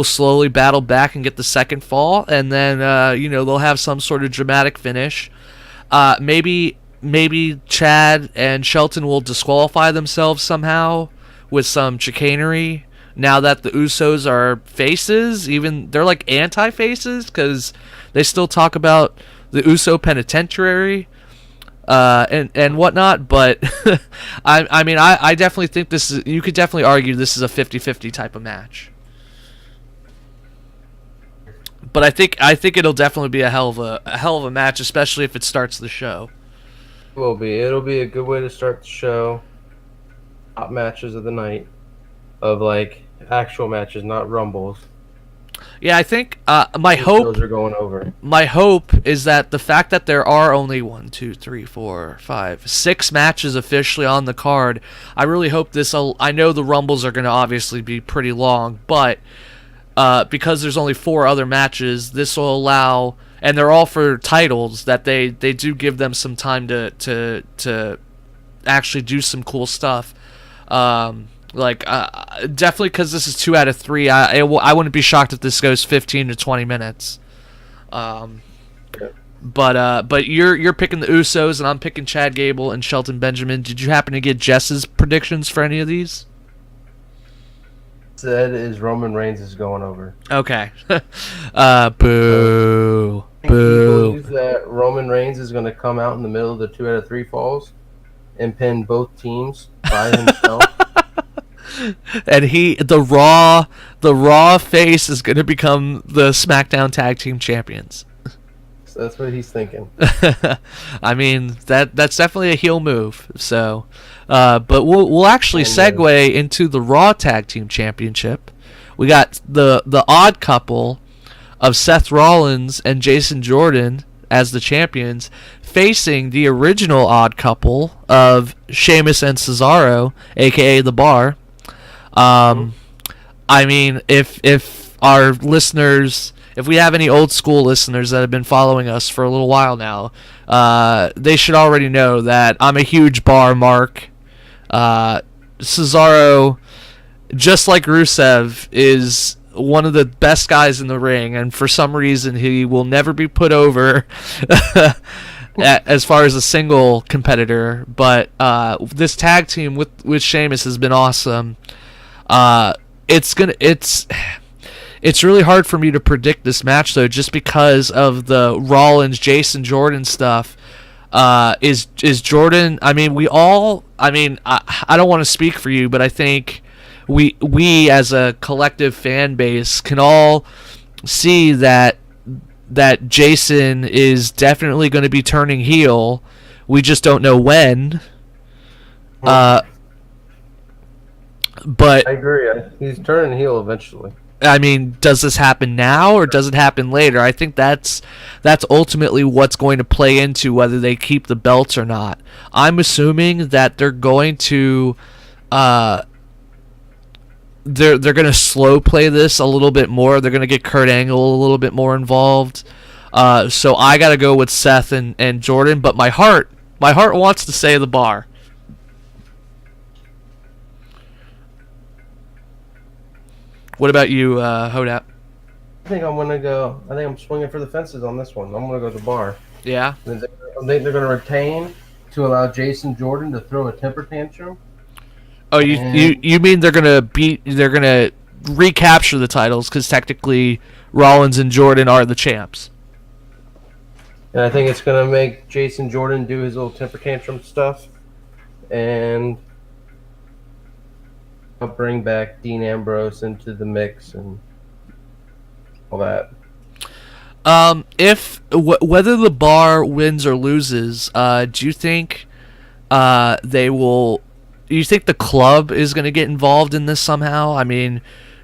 slowly battle back and get the second fall, and then they'll have some sort of dramatic finish. Maybe Chad and Shelton will disqualify themselves somehow with some chicanery, now that the Usos are faces. Even they're like anti-faces because they still talk about the Uso penitentiary and whatnot. But I definitely think this is, you could definitely argue this is a 50-50 type of match. But I think it'll definitely be a hell of a match, especially if it starts the show. It'll be a good way to start the show. Top matches of the night, of like actual matches, not rumbles. Yeah, I think my hope those are going over. My hope is that the fact that there are only 6 matches officially on the card, I really hope this. I know the rumbles are going to obviously be pretty long, but because there's only 4 other matches, this will allow, and they're all for titles, that they do give them some time to actually do some cool stuff. Definitely, because this is 2 out of 3. I wouldn't be shocked if this goes 15 to 20 minutes. But you're picking the Usos, and I'm picking Chad Gable and Shelton Benjamin. Did you happen to get Jess's predictions for any of these? Said is Roman Reigns is going over. Okay. Boo. Boo. That Roman Reigns is going to come out in the middle of the 2 out of 3 falls and pin both teams by himself. And the Raw face is going to become the SmackDown Tag Team Champions. So that's what he's thinking. I mean, that's definitely a heel move. So, but we'll actually segue into the Raw Tag Team Championship. We got the odd couple of Seth Rollins and Jason Jordan as the champions, facing the original odd couple of Sheamus and Cesaro, aka The Bar. I mean, if our listeners, if we have any old school listeners that have been following us for a little while now, they should already know that I'm a huge Bar mark. Cesaro, just like Rusev, is one of the best guys in the ring, and for some reason he will never be put over as far as a single competitor. But this tag team with Sheamus has been awesome. It's really hard for me to predict this match though, just because of the Rollins Jason Jordan stuff. Is Jordan? I mean, I don't want to speak for you, but I think we as a collective fan base can all see that Jason is definitely going to be turning heel. We just don't know when. But I agree. He's turning heel eventually. I mean, does this happen now or does it happen later? I think that's ultimately what's going to play into whether they keep the belts or not. I'm assuming that they're going to they're going to slow play this a little bit more. They're going to get Kurt Angle a little bit more involved. So I got to go with Seth and Jordan, but my heart wants to say The Bar. What about you, Hodap? I think I'm swinging for the fences on this one. I'm going to go The Bar. Yeah? I think they're going to retain to allow Jason Jordan to throw a temper tantrum. Oh, you mean they're gonna recapture the titles because technically Rollins and Jordan are the champs. And I think it's gonna make Jason Jordan do his little temper tantrum stuff, and I'll bring back Dean Ambrose into the mix and all that. Whether the bar wins or loses, do you think they will? Do you think the club is going to get involved in this somehow? I mean,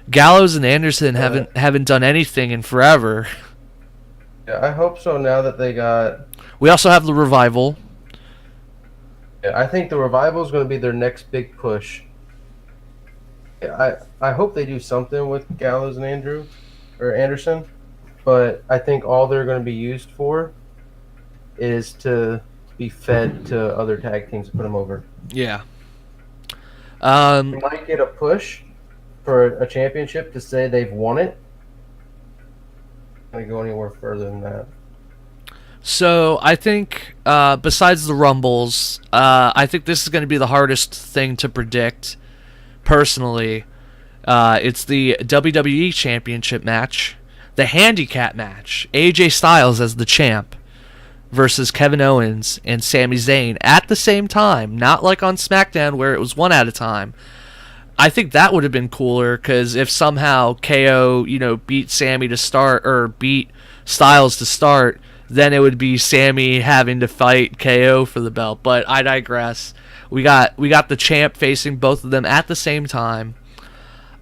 Gallows and Anderson haven't done anything in forever. Yeah, I hope so. Now that they got, we also have the Revival. Yeah, I think the Revival is going to be their next big push. Yeah, I hope they do something with Gallows and Anderson, but I think all they're going to be used for is to be fed to other tag teams to put them over. Yeah. They might get a push for a championship to say they've won it. Going to go anywhere further than that. So I think, besides the Rumbles, I think this is going to be the hardest thing to predict. Personally, it's the WWE Championship match, the handicap match. AJ Styles as the champ versus Kevin Owens and Sami Zayn at the same time, not like on SmackDown where it was one at a time. I think that would have been cooler because if somehow KO, beat Sami to start or beat Styles to start, then it would be Sami having to fight KO for the belt. But I digress. We got the champ facing both of them at the same time.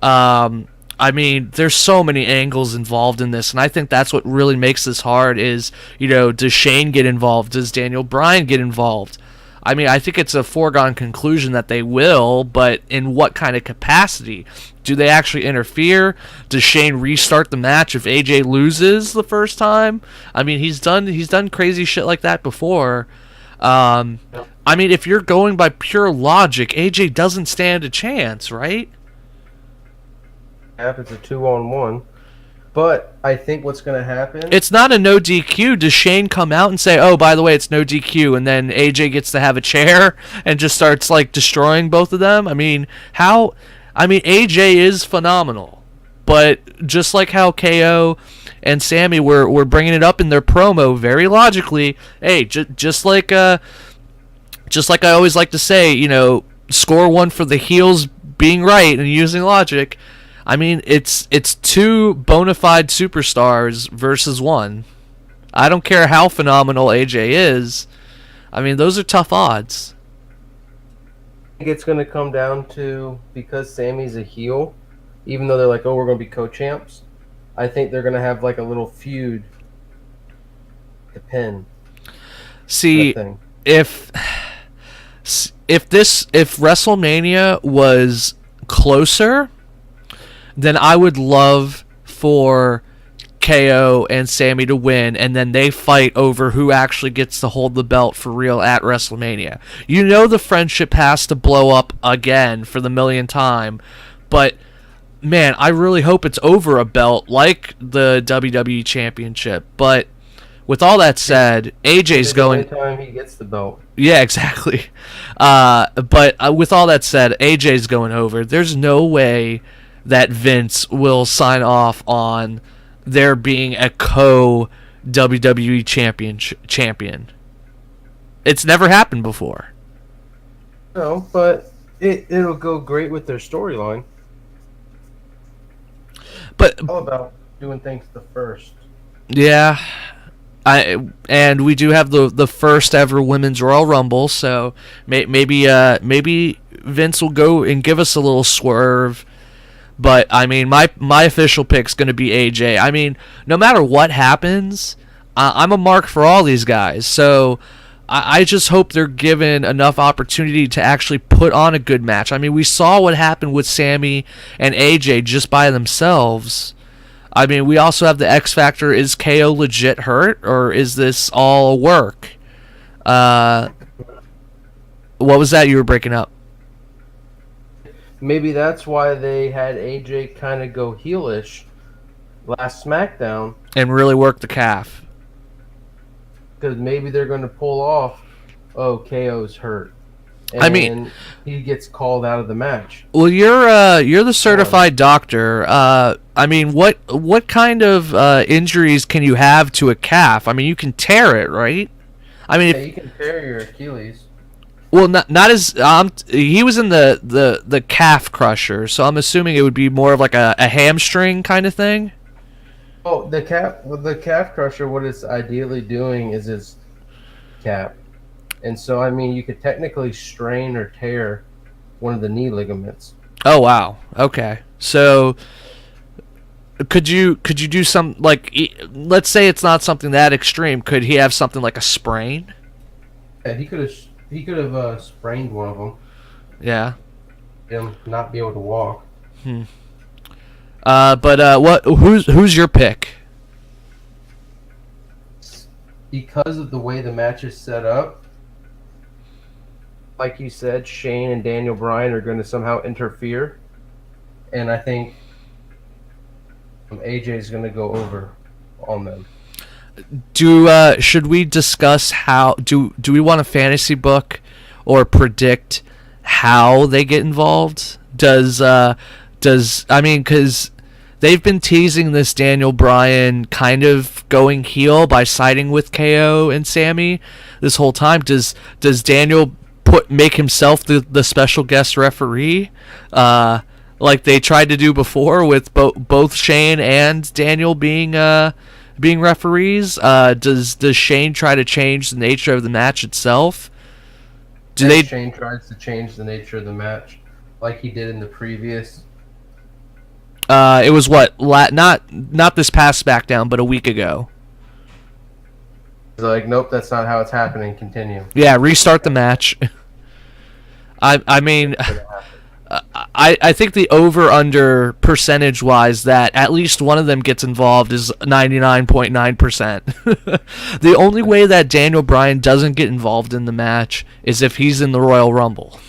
I mean, there's so many angles involved in this, and I think that's what really makes this hard is, does Shane get involved? Does Daniel Bryan get involved? I mean, I think it's a foregone conclusion that they will, but in what kind of capacity? Do they actually interfere? Does Shane restart the match if AJ loses the first time? I mean, he's done crazy shit like that before. I mean, if you're going by pure logic, AJ doesn't stand a chance, right? It's a 2-on-1, but I think what's going to happen... It's not a no DQ. Does Shane come out and say, oh, by the way, it's no DQ, and then AJ gets to have a chair and just starts, destroying both of them? I mean, AJ is phenomenal, but just like how KO and Sami were bringing it up in their promo very logically, hey, just like I always like to say, score one for the heels being right and using logic. I mean, it's two bona fide superstars versus one. I don't care how phenomenal AJ is. I mean, those are tough odds. I think it's going to come down to, because Sami's a heel, even though they're like, oh, we're going to be co-champs, I think they're going to have a little feud to pin. See, if WrestleMania was closer, then I would love for KO and Sami to win, and then they fight over who actually gets to hold the belt for real at WrestleMania. The friendship has to blow up again for the millionth time, but man, I really hope it's over a belt like the WWE Championship. But with all that said, AJ's going... the only time he gets the belt. Yeah, exactly. But with all that said, AJ's going over. There's no way that Vince will sign off on there being a co-WWE champion. It's never happened before. No, but it'll go great with their storyline. But all about doing things the first. Yeah. And we do have the first ever women's Royal Rumble, so maybe Vince will go and give us a little swerve. But I mean, my official pick's going to be AJ. I mean, no matter what happens, I'm a mark for all these guys. So I just hope they're given enough opportunity to actually put on a good match. I mean, we saw what happened with Sami and AJ just by themselves. I mean, we also have the X factor. Is KO legit hurt, or is this all work? What was that you were breaking up? Maybe that's why they had AJ kind of go heelish last SmackDown. And really work the calf. Because maybe they're going to pull off oh, KO's hurt, I mean, and he gets called out of the match. well, you're the certified doctor. I mean, what kind of injuries can you have to a calf? I mean, you can tear it, right? I mean, Yeah, you can tear your Achilles. well, not as he was in the calf crusher, so I'm assuming it would be more of like a hamstring kind of thing. Oh, the calf crusher. What it's ideally doing is its calf, and so I mean, you could technically strain or tear one of the knee ligaments. Oh wow. Okay. So could you do some like let's say it's not something that extreme. Could he have something like a sprain? Yeah, he could have sprained one of them. Yeah. Him not be able to walk. But what? Who's your pick? Because of the way the match is set up, like you said, Shane and Daniel Bryan are going to somehow interfere, and I think AJ is going to go over on them. Should we discuss how do we want a fantasy book or predict how they get involved? Does I mean, because they've been teasing this Daniel Bryan kind of going heel by siding with KO and Sami this whole time. Does Daniel make himself the special guest referee, like they tried to do before with both Shane and Daniel being referees? Does Shane try to change the nature of the match itself? Shane tries to change the nature of the match, like he did in the previous. It was what not this past SmackDown, but a week ago. He's like, nope, that's not how it's happening. Continue. Yeah, restart the match. I mean, I think the over-under percentage-wise that at least one of them gets involved is 99.9%. The only way that Daniel Bryan doesn't get involved in the match is if he's in the Royal Rumble.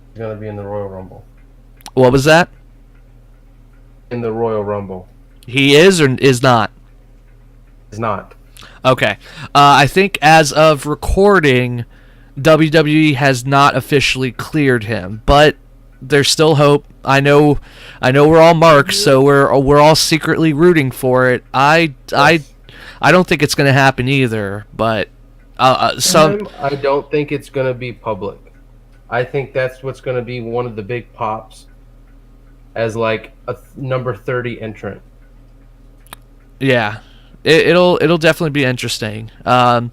He's going to be in the Royal Rumble. What was that? In the Royal Rumble. He is or is not? He's not. Okay. I think as of recording, WWE has not officially cleared him, but there's still hope. I know we're all marks, so we're all secretly rooting for it. I don't think it's going to happen either, but I don't think it's going to be public. I think that's what's going to be one of the big pops as like a number 30 entrant. Yeah. It'll definitely be interesting. Now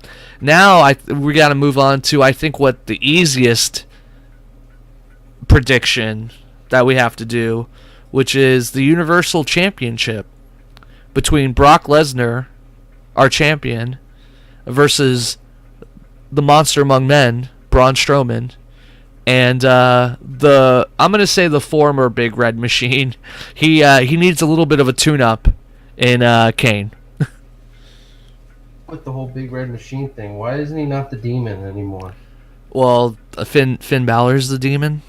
we got to move on to I think what the easiest prediction that we have to do, which is the Universal Championship between Brock Lesnar, our champion, versus the Monster Among Men, Braun Strowman, and I'm gonna say the former Big Red Machine. He needs a little bit of a tune-up in Kane. With the whole Big Red Machine thing, why isn't he not the Demon anymore? Well, Finn Balor's the Demon.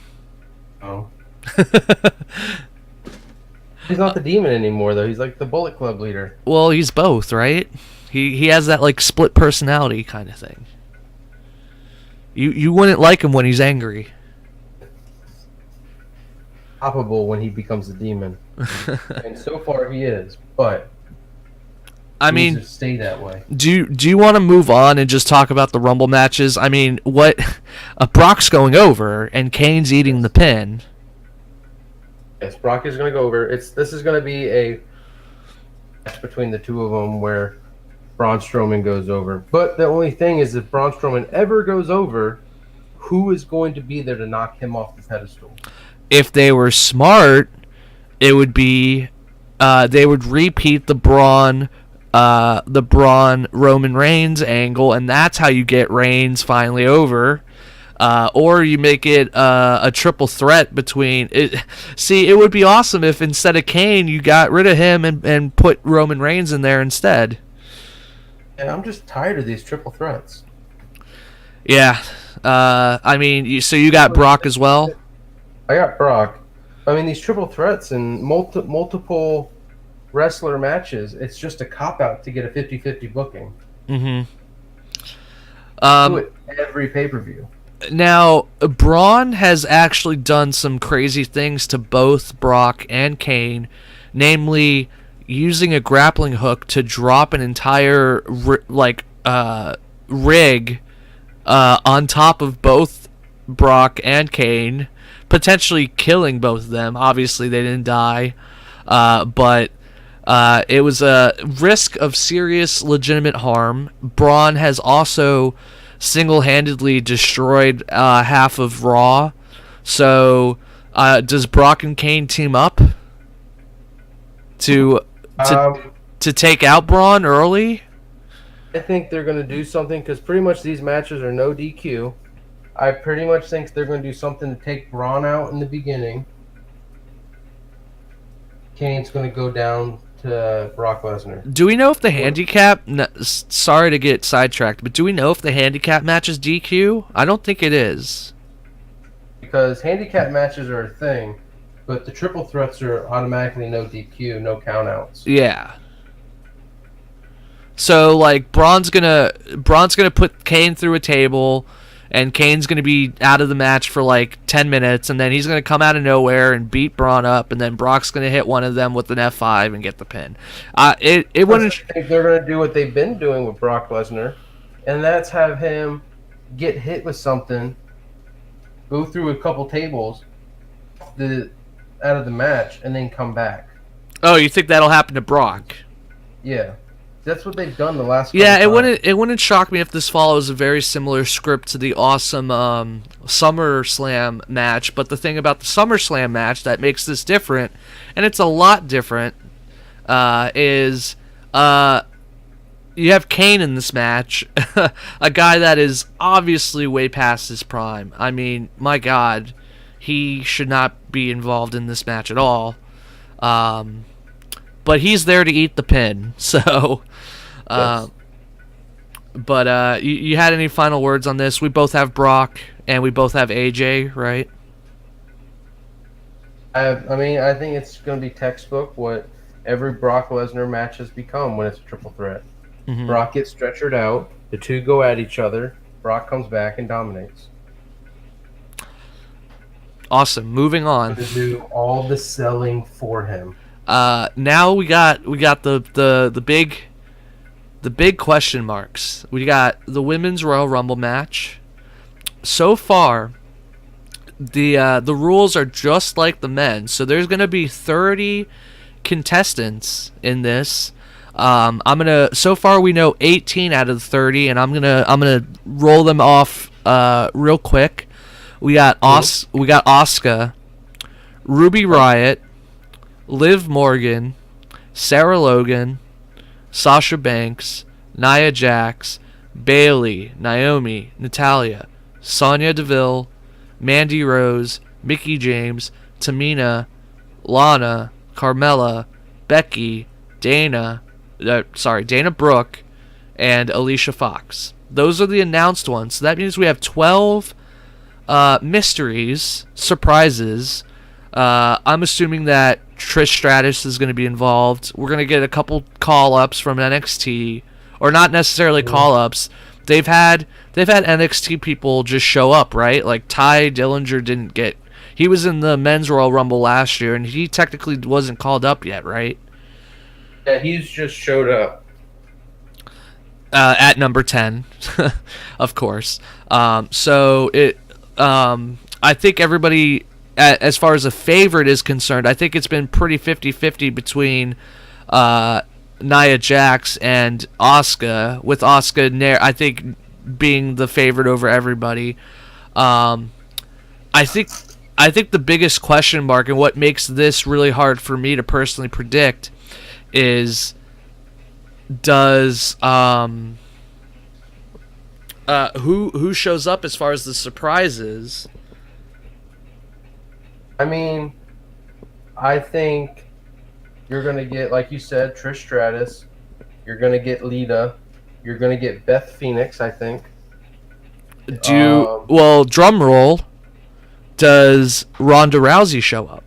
Oh. He's not the Demon anymore, though. He's like the Bullet Club leader. Well, he's both, right? He has that like split personality kind of thing. You wouldn't like him when he's angry. Stoppable when he becomes the Demon, and so far he is. But I he mean, needs to stay that way. do you want to move on and just talk about the Rumble matches? I mean, what Brock's going over and Kane's eating the pin. Yes, Brock is going to go over. This is going to be a match between the two of them where Braun Strowman goes over. But the only thing is, if Braun Strowman ever goes over, who is going to be there to knock him off the pedestal? If they were smart, it would be they would repeat the Braun Roman Reigns angle, and that's how you get Reigns finally over. Or you make it a triple threat between it. See, it would be awesome if instead of Kane, you got rid of him and put Roman Reigns in there instead. And I'm just tired of these triple threats. Yeah. I mean, so you got Brock as well? I got Brock. I mean, these triple threats and multiple wrestler matches, it's just a cop-out to get a 50-50 booking. Mm-hmm. Do it every pay-per-view. Now, Braun has actually done some crazy things to both Brock and Kane, namely using a grappling hook to drop an entire rig on top of both Brock and Kane, potentially killing both of them. Obviously, they didn't die, but it was a risk of serious, legitimate harm. Braun has also single-handedly destroyed half of Raw. So, does Brock and Kane team up to take out Braun early? I think they're going to do something because pretty much these matches are no DQ. I pretty much think they're going to do something to take Braun out in the beginning. Kane's going to go down to Brock Lesnar. Do we know if the handicap... sorry to get sidetracked, but do we know if the handicap match is DQ? I don't think it is. Because handicap matches are a thing, but the triple threats are automatically no DQ, no countouts. Yeah. So, like, Braun's gonna put Kane through a table, and Kane's gonna be out of the match for like 10 minutes, and then he's gonna come out of nowhere and beat Braun up, and then Brock's gonna hit one of them with an F5 and get the pin. It wouldn't. I think they're gonna do what they've been doing with Brock Lesnar, and that's have him get hit with something, go through a couple tables, out of the match, and then come back. Oh, you think that'll happen to Brock? Yeah. That's what they've done the last Yeah, times. it wouldn't shock me if this follows a very similar script to the awesome SummerSlam match. But the thing about the SummerSlam match that makes this different, and it's a lot different, is you have Kane in this match, a guy that is obviously way past his prime. I mean, my God, he should not be involved in this match at all. But he's there to eat the pin, so... Yes. But you had any final words on this? We both have Brock, and we both have AJ, right? I think it's going to be textbook what every Brock Lesnar match has become when it's a triple threat. Mm-hmm. Brock gets stretchered out, the two go at each other, Brock comes back and dominates. Awesome. Moving on. To do all the selling for him. Now we got the big question marks. We got the women's Royal Rumble match. So far, the rules are just like the men. So there's gonna be 30 contestants in this. So far we know 18 out of the 30, and I'm gonna roll them off real quick. We got Asuka, Ruby Riott, Liv Morgan, Sarah Logan, Sasha Banks, Nia Jax, Bayley, Naomi, Natalya, Sonya Deville, Mandy Rose, Mickie James, Tamina, Lana, Carmella, Becky, Dana Brooke, and Alicia Fox. Those are the announced ones. So that means we have 12 mysteries, surprises. I'm assuming that Trish Stratus is going to be involved. We're going to get a couple call-ups from NXT, or not necessarily call-ups. They've had NXT people just show up, right? Like Ty Dillinger didn't get. He was in the men's Royal Rumble last year, and he technically wasn't called up yet, right? Yeah, he's just showed up. At number 10, of course. I think everybody, as far as a favorite is concerned, I think it's been pretty 50-50 between Nia Jax and Asuka, with Asuka, I think, being the favorite over everybody. I think the biggest question mark, and what makes this really hard for me to personally predict, is who shows up as far as the surprises. I think you're going to get, like you said, Trish Stratus. You're going to get Lita. You're going to get Beth Phoenix, I think. Drum roll. Does Ronda Rousey show up?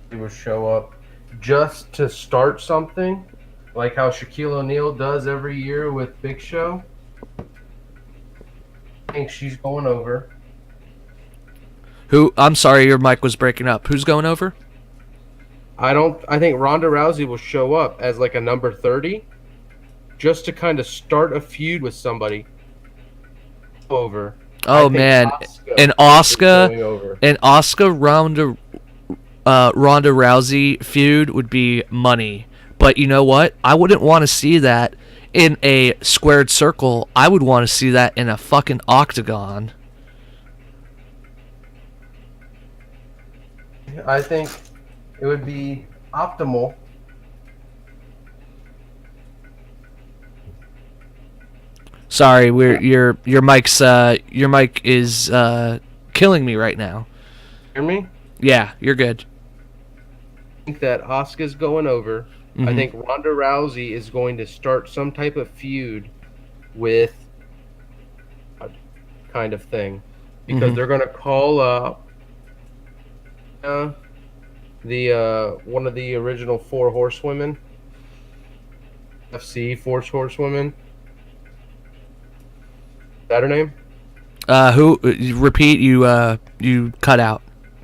She will show up just to start something, like how Shaquille O'Neal does every year with Big Show. I think she's going over. Who? I'm sorry, your mic was breaking up. Who's going over? I think Ronda Rousey will show up as like a number 30 just to kind of start a feud with somebody over. Oh man, an Asuka Ronda Rousey feud would be money. But you know what? I wouldn't want to see that in a squared circle. I would want to see that in a fucking octagon. I think it would be optimal. Sorry, your mic is killing me right now. Hear me? Yeah, you're good. I think that Asuka's going over. I think Ronda Rousey is going to start some type of feud with kind of thing because they're going to call up the one of the original 4 horsewomen, FC 4 horsewomen. Is that her name? Who? Repeat. You cut out.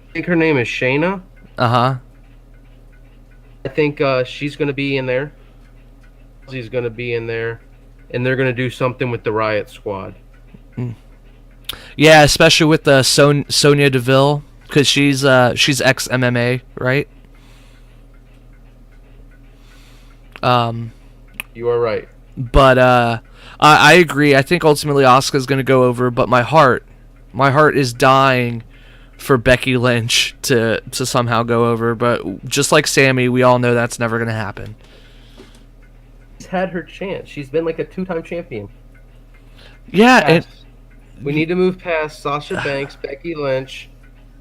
I think her name is Shayna. Uh-huh. I think she's going to be in there. She's going to be in there, and they're going to do something with the Riot Squad. Yeah, especially with Sonya Deville, because she's ex MMA, right? You are right. But I agree. I think ultimately Asuka's going to go over, but my heart is dying for Becky Lynch to somehow go over. But just like Sami, we all know that's never going to happen. She's had her chance. She's been like a 2-time champion. Yeah, and we need to move past Sasha Banks, Becky Lynch,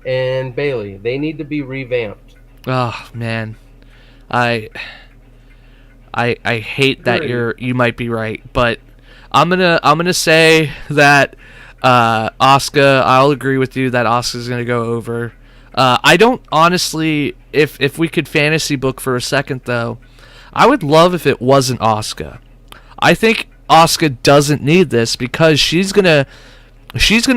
and Bayley. They need to be revamped. Oh man, I hate that you might be right, but I'm gonna say that Asuka. I'll agree with you that Asuka's gonna go over. I don't honestly. If we could fantasy book for a second though, I would love if it wasn't Asuka. I think Asuka doesn't need this because she's gonna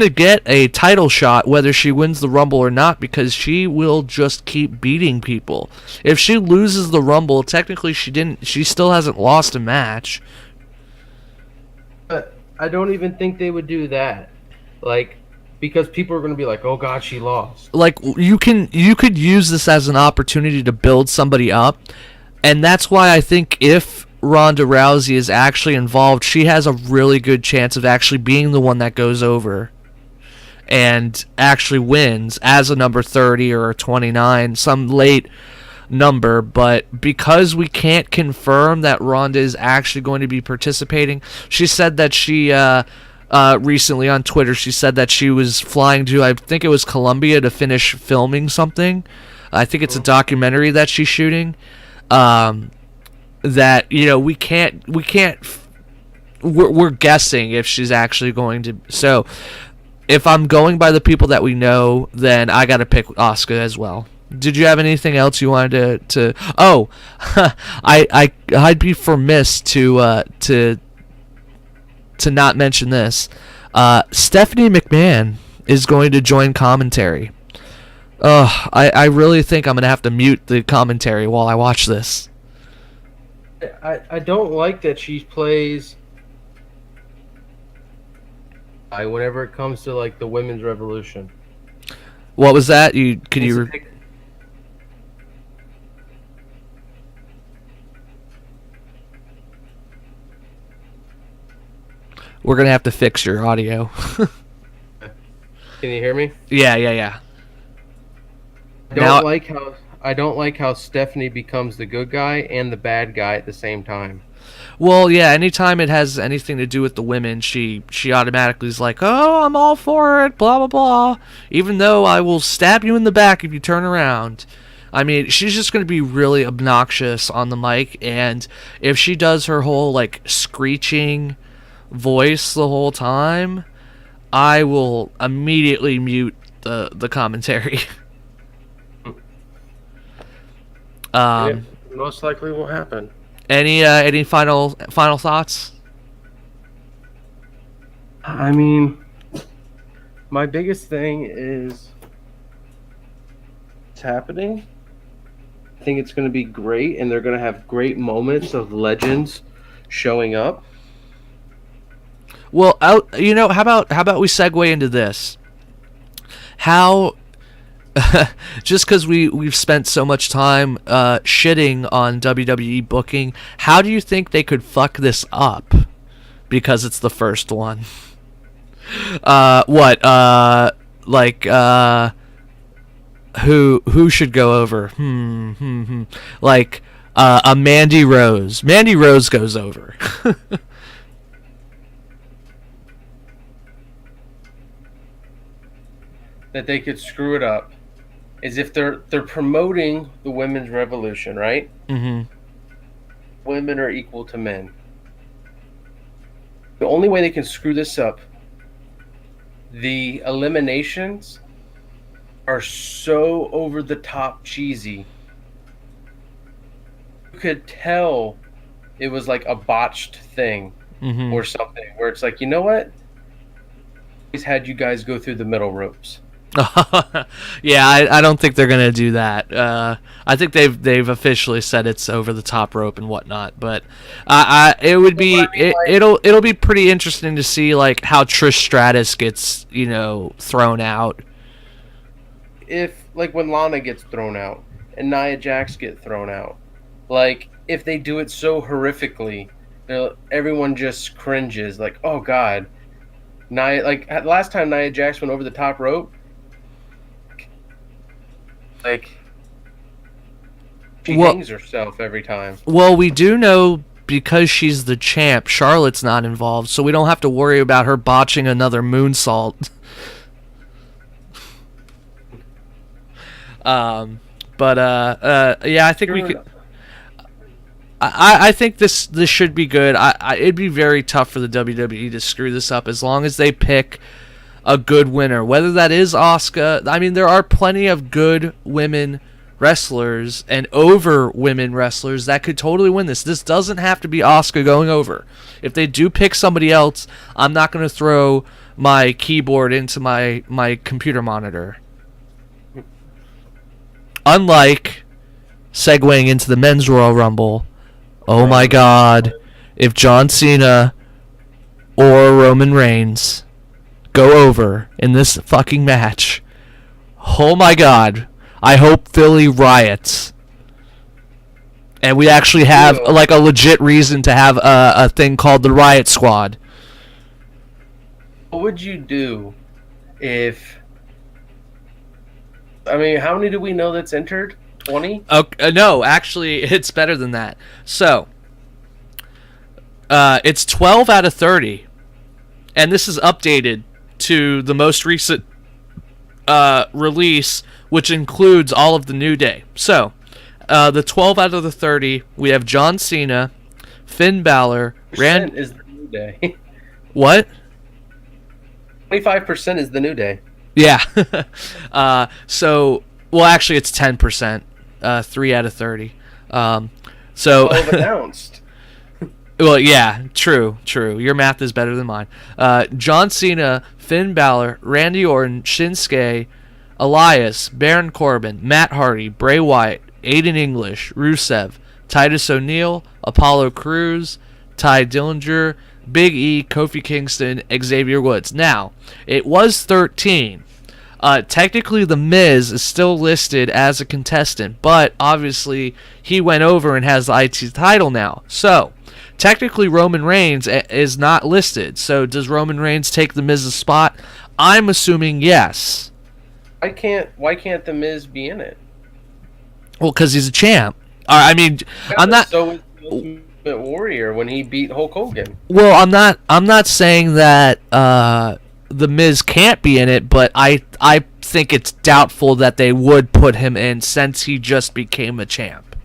get a title shot whether she wins the Rumble or not because she will just keep beating people. If she loses the Rumble, technically she still hasn't lost a match. But I don't even think they would do that. Like, because people are going to be like, "Oh God, she lost." Like you could use this as an opportunity to build somebody up, and that's why I think if Ronda Rousey is actually involved, she has a really good chance of actually being the one that goes over and actually wins as a number 30 or a 29, some late number. But because we can't confirm that Ronda is actually going to be participating, she said that she recently on Twitter, she said that she was flying to, I think it was Colombia, to finish filming something. I think it's a documentary that she's shooting. That we're guessing if she's actually going to. So if I'm going by the people that we know, then I got to pick Asuka as well. Did you have anything else you wanted to oh I'd be remiss to not mention this. Stephanie McMahon is going to join commentary. I really think I'm gonna have to mute the commentary while I watch this. I don't like that she plays whenever it comes to like the women's revolution. What was that? We're gonna have to fix your audio. Can you hear me? Yeah. I don't like how Stephanie becomes the good guy and the bad guy at the same time. Well, yeah, anytime it has anything to do with the women, she automatically is like, "Oh, I'm all for it, blah blah blah," even though I will stab you in the back if you turn around. I mean, she's just going to be really obnoxious on the mic, and if she does her whole like screeching voice the whole time, I will immediately mute the commentary. Yeah, most likely will happen. Any final thoughts? I mean, My biggest thing is it's happening. I think it's going to be great, and they're going to have great moments of legends showing up. Well, how about we segue into this? How just because we've spent so much time shitting on WWE booking, how do you think they could fuck this up? Because it's the first one. What? Who should go over? Like a Mandy Rose. Mandy Rose goes over. That they could screw it up is if they're promoting the women's revolution, right? Mm-hmm. Women are equal to men. The only way they can screw this up, the eliminations are so over the top cheesy. You could tell it was like a botched thing or something where it's like, you know what? He's had you guys go through the middle ropes. Yeah, I don't think they're gonna do that. I think they've officially said it's over the top rope and whatnot. But it would be it'll be pretty interesting to see like how Trish Stratus gets thrown out. If like when Lana gets thrown out and Nia Jax get thrown out, like if they do it so horrifically, everyone just cringes. Like, oh god, Nia. Like last time Nia Jax went over the top rope. Like, she hangs herself every time. Well, we do know because she's the champ, Charlotte's not involved, so we don't have to worry about her botching another moonsault. Yeah, I think we could. I think this should be good. It'd be very tough for the WWE to screw this up as long as they pick a good winner, whether that is Asuka. I mean, there are plenty of good women wrestlers and over women wrestlers that could totally win this. This doesn't have to be Asuka going over. If they do pick somebody else, I'm not going to throw my keyboard into my computer monitor. Unlike segueing into the men's Royal Rumble, oh my god, if John Cena or Roman Reigns go over in this fucking match. Oh my god. I hope Philly riots. And we actually have like a legit reason to have a thing called the Riot Squad. What would you do if... I mean, how many do we know that's entered? 20? No, actually, it's better than that. So, it's 12 out of 30. And this is updated to the most recent release, which includes all of the New Day. So, the 12 out of the 30, we have John Cena, Finn Balor, Randy is the New Day. What? 25% is the New Day. Yeah. Well, actually, it's 10%. 3 out of 30. So announced. Well, yeah, true. Your math is better than mine. John Cena, Finn Balor, Randy Orton, Shinsuke, Elias, Baron Corbin, Matt Hardy, Bray Wyatt, Aiden English, Rusev, Titus O'Neil, Apollo Crews, Ty Dillinger, Big E, Kofi Kingston, Xavier Woods. Now, it was 13. Technically, The Miz is still listed as a contestant, but obviously he went over and has the IT title now. So, technically, Roman Reigns is not listed. So, does Roman Reigns take The Miz's spot? I'm assuming yes. Why can't The Miz be in it? Well, because he's a champ. I mean, I'm not. So was the Ultimate Warrior when he beat Hulk Hogan. Well, I'm not saying that The Miz can't be in it, but I think it's doubtful that they would put him in since he just became a champ.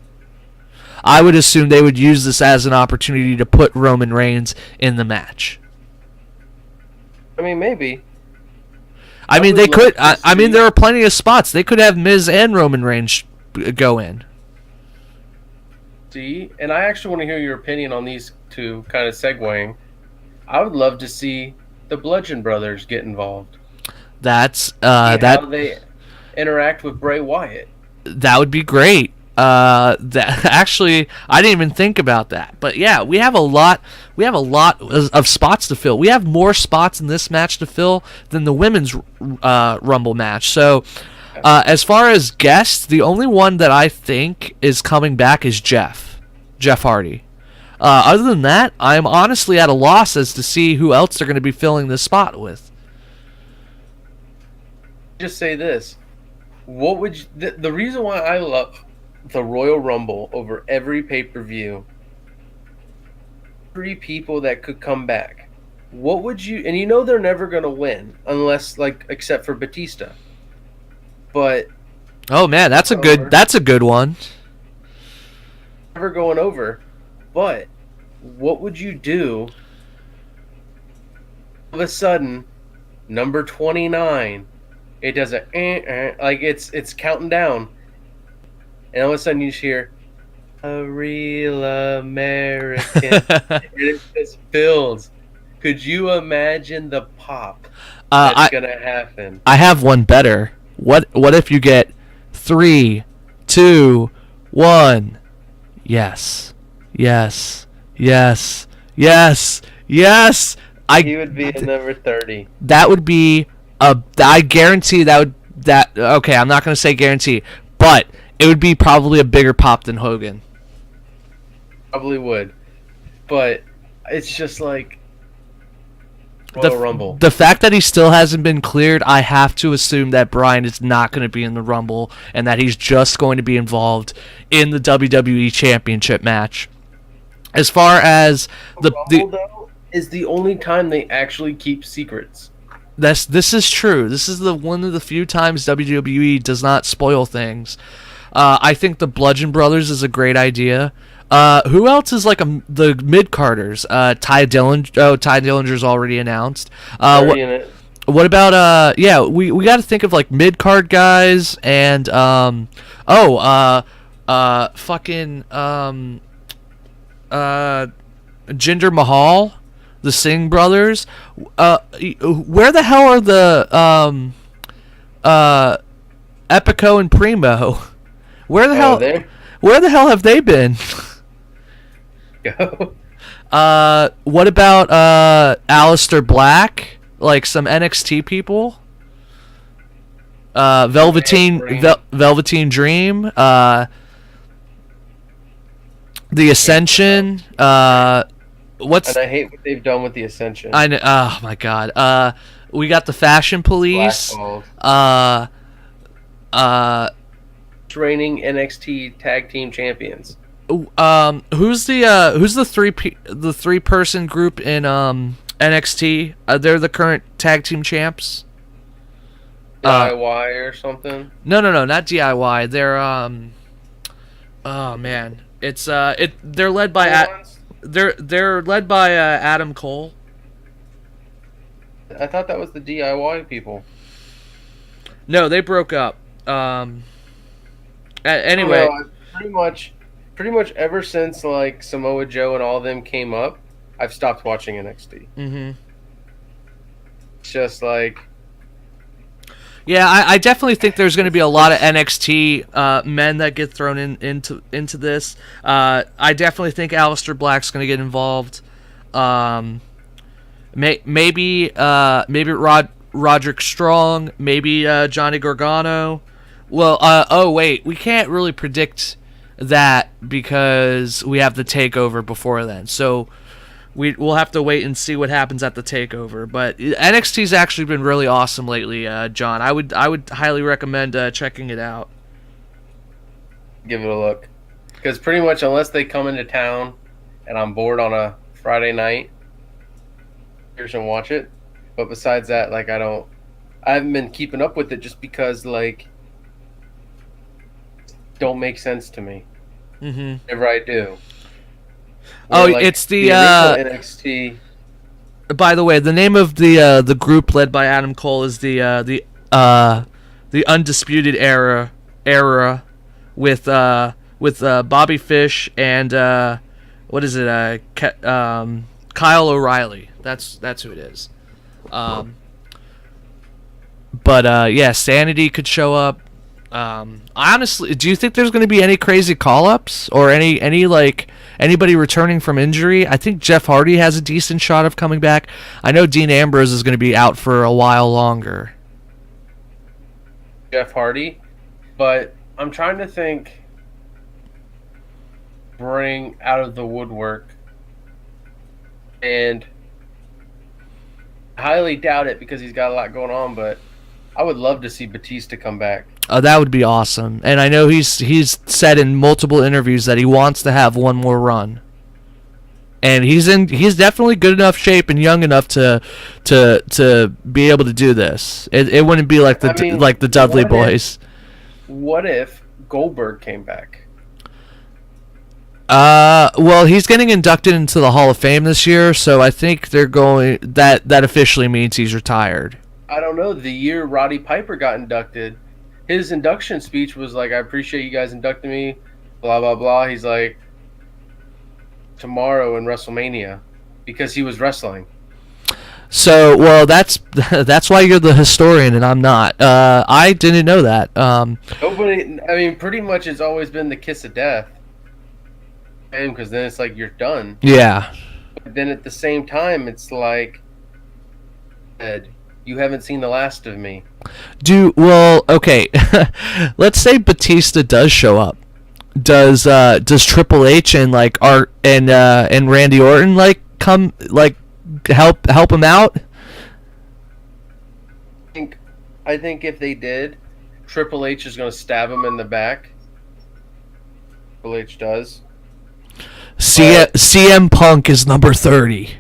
I would assume they would use this as an opportunity to put Roman Reigns in the match. I mean, maybe. I mean, they could. I mean, there are plenty of spots. They could have Miz and Roman Reigns go in. See, and I actually want to hear your opinion on these two, kind of segueing. I would love to see the Bludgeon Brothers get involved. That's How that they interact with Bray Wyatt. that would be great. That actually, I didn't even think about that. But yeah, we have a lot. We have a lot of spots to fill. We have more spots in this match to fill than the women's Rumble match. So, as far as guests, the only one that I think is coming back is Jeff Hardy. Other than that, I'm honestly at a loss as to see who else they're going to be filling this spot with. Just say this. What would you, the reason why I love the Royal Rumble over every pay-per-view, 3 people that could come back. What would you, and you know they're never going to win unless, like, except for Batista. But oh man, that's a good one. Never going over. But what would you do? All of a sudden, number 29, it does a like it's counting down, and all of a sudden you just hear a real American, and it just builds. Could you imagine the pop that's gonna happen? I have one better. What if you get 3, 2, 1? Yes. Yes. Yes. Yes. Yes. He would be at number 30. That would be I guarantee okay, I'm not going to say guarantee, but it would be probably a bigger pop than Hogan. Probably would. But it's just like Royal Rumble. The fact that he still hasn't been cleared, I have to assume that Bryan is not going to be in the Rumble and that he's just going to be involved in the WWE Championship match. As far as the Rumble, though, is the only time they actually keep secrets. This is true. This is one of the few times WWE does not spoil things. I think the Bludgeon Brothers is a great idea. Who else is like the mid-carders? Ty Dillinger. Oh, Ty Dillinger's already announced. What about we got to think of like mid-card guys and Jinder Mahal, the Singh brothers. Where the hell are the Epico and Primo? Where the hell have they been? Go. What about Aleister Black? Like some NXT people? Velveteen Dream. The Ascension. And I hate what they've done with the Ascension. I know. Oh my God. We got the Fashion Police. Training NXT Tag Team Champions. Who's the 3-person group in NXT? They're the current tag team champs. DIY or something? No, not DIY. They're oh man, it's they're led by they're led by Adam Cole. I thought that was the DIY people. No, they broke up. Anyway, pretty much ever since like Samoa Joe and all of them came up, I've stopped watching NXT. Mm-hmm. It's just like, yeah, I definitely think there's going to be a lot of NXT men that get thrown into this. I definitely think Aleister Black's going to get involved. Maybe Roderick Strong, maybe Johnny Gargano. Well, wait, we can't really predict that because we have the takeover before then. So we'll have to wait and see what happens at the takeover. But NXT's actually been really awesome lately, John. I would highly recommend checking it out. Give it a look, because pretty much unless they come into town and I'm bored on a Friday night, here's and watch it. But besides that, like I haven't been keeping up with it just because like don't make sense to me. Mm-hmm. Whenever I do. It's the NXT. By the way, the name of the group led by Adam Cole is the Undisputed Era with Bobby Fish and what is it? Kyle O'Reilly. That's who it is. But yeah, Sanity could show up. Honestly, do you think there's going to be any crazy call-ups or any like anybody returning from injury? I think Jeff Hardy has a decent shot of coming back. I know Dean Ambrose is going to be out for a while longer. Jeff Hardy, but I'm trying to think. Bring out of the woodwork, and I highly doubt it because he's got a lot going on. But I would love to see Batista come back. That would be awesome. And I know he's said in multiple interviews that he wants to have one more run. And he's definitely good enough shape and young enough to be able to do this. It wouldn't be like the Dudley boys. What if Goldberg came back? Well, he's getting inducted into the Hall of Fame this year, so I think they're going that officially means he's retired. I don't know. The year Roddy Piper got inducted, his induction speech was like, "I appreciate you guys inducting me," blah blah blah. He's like, tomorrow in WrestleMania, because he was wrestling. So, well, that's why you're the historian and I'm not. I didn't know that. Nobody. I mean, pretty much it's always been the kiss of death. Because then it's like you're done. Yeah. But then at the same time, it's like, Ed, you haven't seen the last of me. Okay. Let's say Batista does show up. Does Triple H and and Randy Orton come help him out? I think if they did, Triple H is going to stab him in the back. Triple H does. CM Punk is number 30.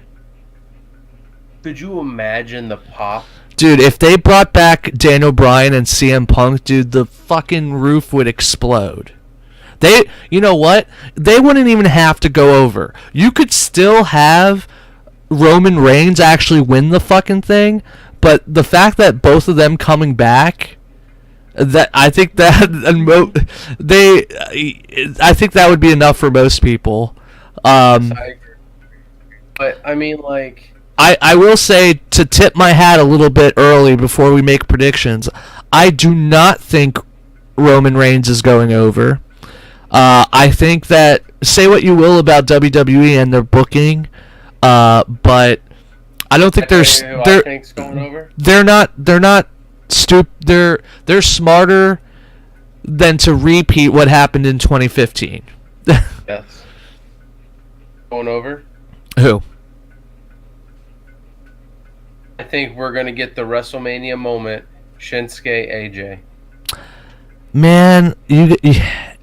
Could you imagine the pop? Dude, if they brought back Daniel Bryan and CM Punk, dude, the fucking roof would explode. You know what? They wouldn't even have to go over. You could still have Roman Reigns actually win the fucking thing, but the fact that both of them coming back, I think that would be enough for most people. But I mean, I will say, to tip my hat a little bit early before we make predictions, I do not think Roman Reigns is going over. I think that, say what you will about WWE and their booking, but I don't think going over? They're not stupid. They're smarter than to repeat what happened in 2015. Yes. Going over? Who? I think we're going to get the WrestleMania moment, Shinsuke AJ. Man,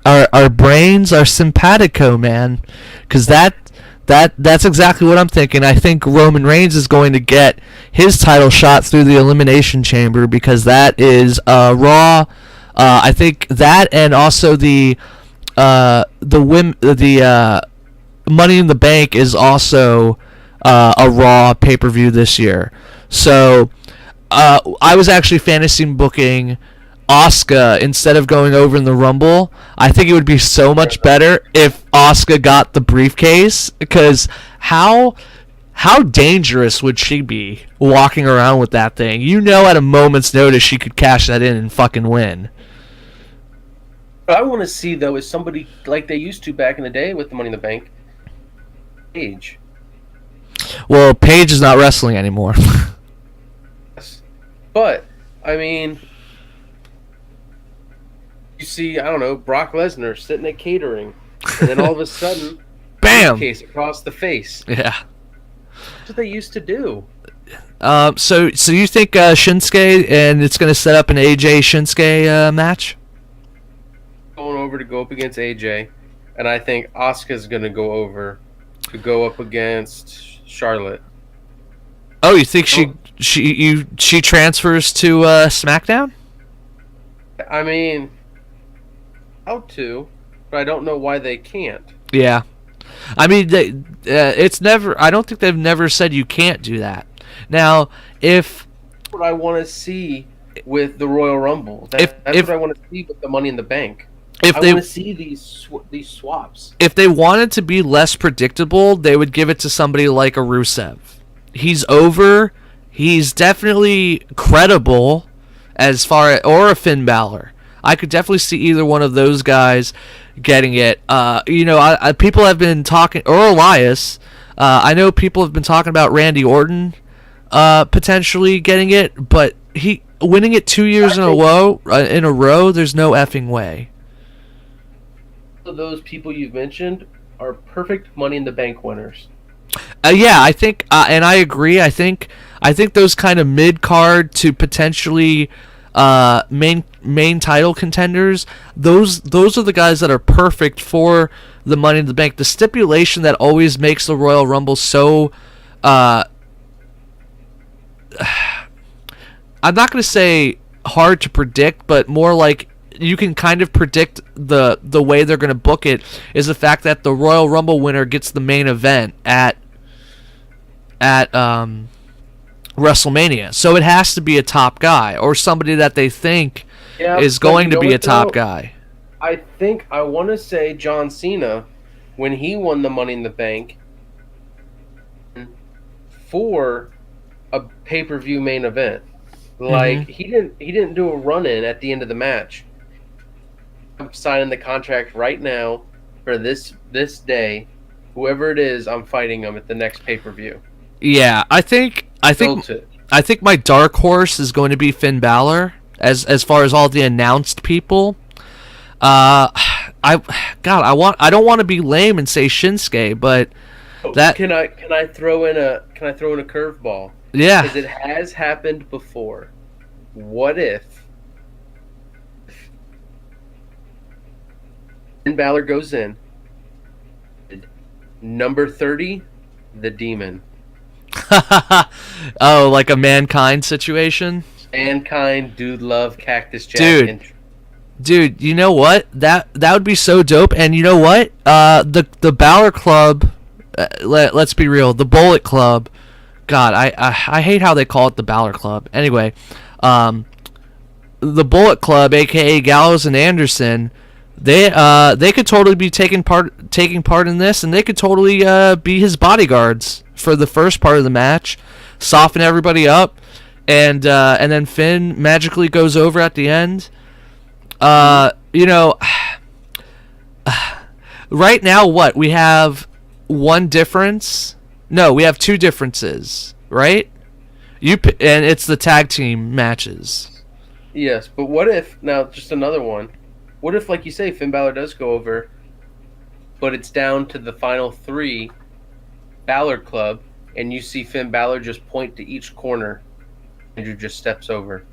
our brains are simpatico, man. Because that's exactly what I'm thinking. I think Roman Reigns is going to get his title shot through the Elimination Chamber, because that is Raw. I think that, and also the Money in the Bank is also a Raw pay-per-view this year. So I was actually fantasy booking Asuka instead of going over in the Rumble. I think it would be so much better if Asuka got the briefcase, because how dangerous would she be walking around with that thing? You know, at a moment's notice she could cash that in and fucking win. What I want to see, though, is somebody like they used to back in the day with the Money in the Bank. Paige. Well, Paige is not wrestling anymore. But, I mean, you see, I don't know, Brock Lesnar sitting at catering, and then all of a sudden, bam! Case across the face. Yeah. That's what they used to do. So you think Shinsuke, and it's going to set up an AJ Shinsuke match? Going over to go up against AJ, and I think Asuka's going to go over to go up against Charlotte. Oh, you think she transfers to SmackDown? I mean, how to, but I don't know why they can't. Yeah, I mean, it's never. I don't think they've never said you can't do that. Now, if what I want to see with the Royal Rumble, that's what I want to see with the Money in the Bank. I want to see these swaps. If they wanted to be less predictable, they would give it to somebody like a Rusev. He's over. He's definitely credible. or a Finn Balor. I could definitely see either one of those guys getting it. People have been talking, or Elias. I know people have been talking about Randy Orton potentially getting it, but he winning it 2 years in a row. There's no effing way. Those people you've mentioned are perfect Money in the Bank winners. Yeah, I think, and I agree. I think those kind of mid card to potentially main title contenders. Those are the guys that are perfect for the Money in the Bank. The stipulation that always makes the Royal Rumble so. I'm not going to say hard to predict, but more like you can kind of predict the way they're going to book it is the fact that the Royal Rumble winner gets the main event at WrestleMania. So it has to be a top guy or somebody that they think is going to be a top guy. I want to say John Cena, when he won the Money in the Bank for a pay-per-view main event. Like he didn't do a run-in at the end of the match. I'm signing the contract right now for this day. Whoever it is, I'm fighting them at the next pay-per-view. Yeah, I think my dark horse is going to be Finn Balor as far as all the announced people. I don't want to be lame and say Shinsuke, but that can I throw in a curveball? Yeah, because it has happened before. What if Finn Balor goes in, number 30, the Demon? Oh, like a Mankind situation? Mankind, Dude Love, Cactus Jack. Dude, you know what? That would be so dope. And you know what? The Balor Club, let's be real, the Bullet Club. God, I hate how they call it the Balor Club. Anyway, the Bullet Club, aka Gallows and Anderson, they could totally be taking part in this, and they could totally be his bodyguards for the first part of the match, soften everybody up, and then Finn magically goes over at the end. Right now, what we have one difference. No, we have two differences, right? And it's the tag team matches. Yes, but what if, now just another one, what if, like you say, Finn Balor does go over, but it's down to the final 3 Balor Club, and you see Finn Balor just point to each corner, Andrew just steps over.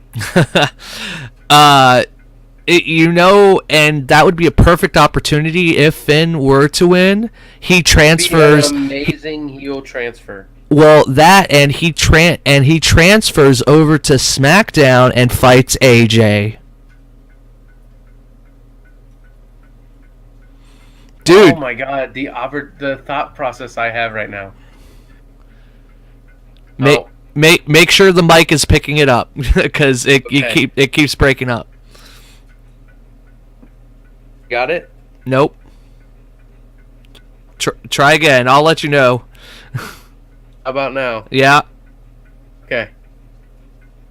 And that would be a perfect opportunity if Finn were to win. He transfers. An amazing heel transfer. Well, that and he transfers over to SmackDown and fights AJ. Dude, oh my God, the thought process I have right now. Make sure the mic is picking it up because it keeps breaking up. Got it? Nope. Try again. I'll let you know. How about now? Yeah. Okay.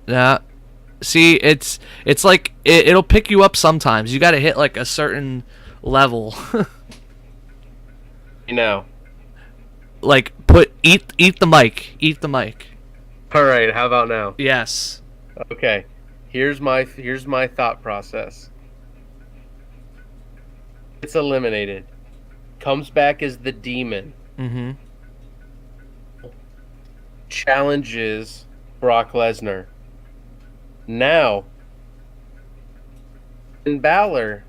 Yeah. See, it's like it'll pick you up sometimes. You got to hit like a certain level. Like eat the mic. Eat the mic. All right. How about now? Yes. Okay. Here's my thought process. It's eliminated. Comes back as the Demon. Mm-hmm. Challenges Brock Lesnar. Now, Finn Balor,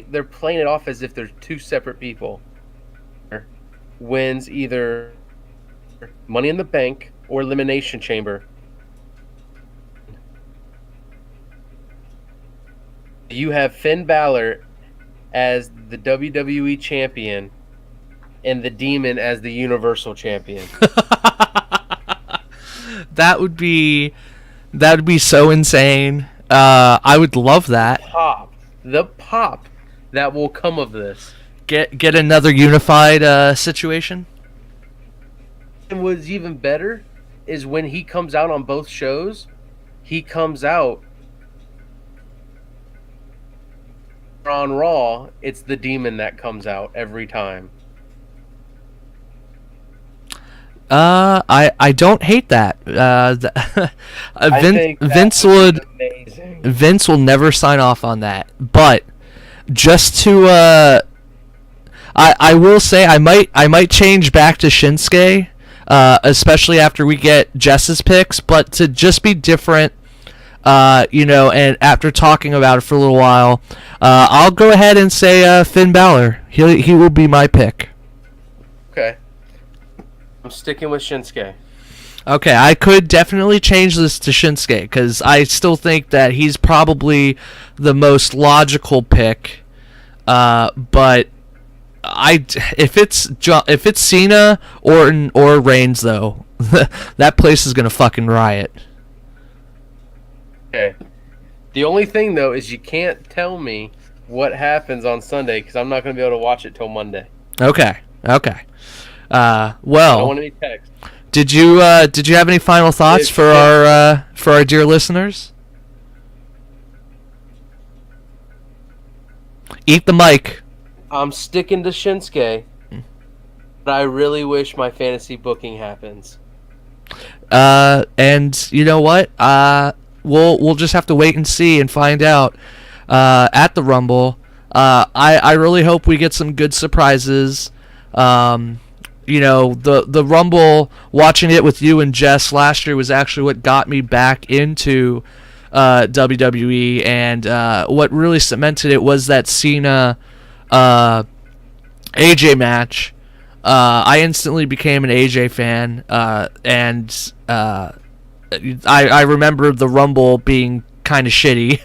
they're playing it off as if they're two separate people. Wins either Money in the Bank or Elimination Chamber. You have Finn Balor as the WWE Champion and the Demon as the Universal Champion. That would be so insane. I would love that. The pop that will come of this. Get another unified situation. And what's even better is when he comes out on both shows, he comes out on Raw, it's the demon that comes out every time. I don't hate that. Vince will never sign off on that. But just to I will say I might change back to Shinsuke, especially after we get Jess's picks. But to just be different, and after talking about it for a little while, I'll go ahead and say Finn Balor. He will be my pick. Okay. I'm sticking with Shinsuke. Okay, I could definitely change this to Shinsuke because I still think that he's probably the most logical pick. But if it's Cena, Orton, or Reigns though, that place is gonna fucking riot. Okay. The only thing though is you can't tell me what happens on Sunday because I'm not gonna be able to watch it till Monday. Okay. I don't Well, want any text. did you have any final thoughts for our dear listeners? Eat the mic. I'm sticking to Shinsuke, but I really wish my fantasy booking happens. And you know what? We'll just have to wait and see and find out at the Rumble. I really hope we get some good surprises. The Rumble, watching it with you and Jess last year was actually what got me back into WWE, and what really cemented it was that Cena AJ match. I instantly became an AJ fan, and I remember the Rumble being kind of shitty.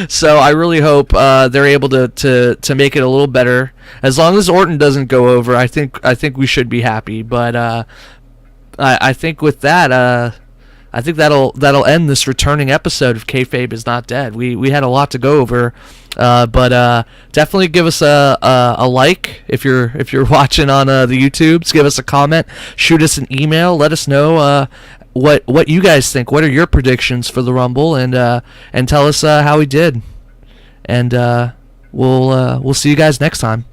So I really hope they're able to make it a little better. As long as Orton doesn't go over, I think we should be happy. But I think with that, I think that'll end this returning episode of Kayfabe is Not Dead. We had a lot to go over, but definitely give us a like if you're watching on the YouTubes. Give us a comment, shoot us an email, let us know what you guys think. What are your predictions for the Rumble, and tell us how we did. And we'll see you guys next time.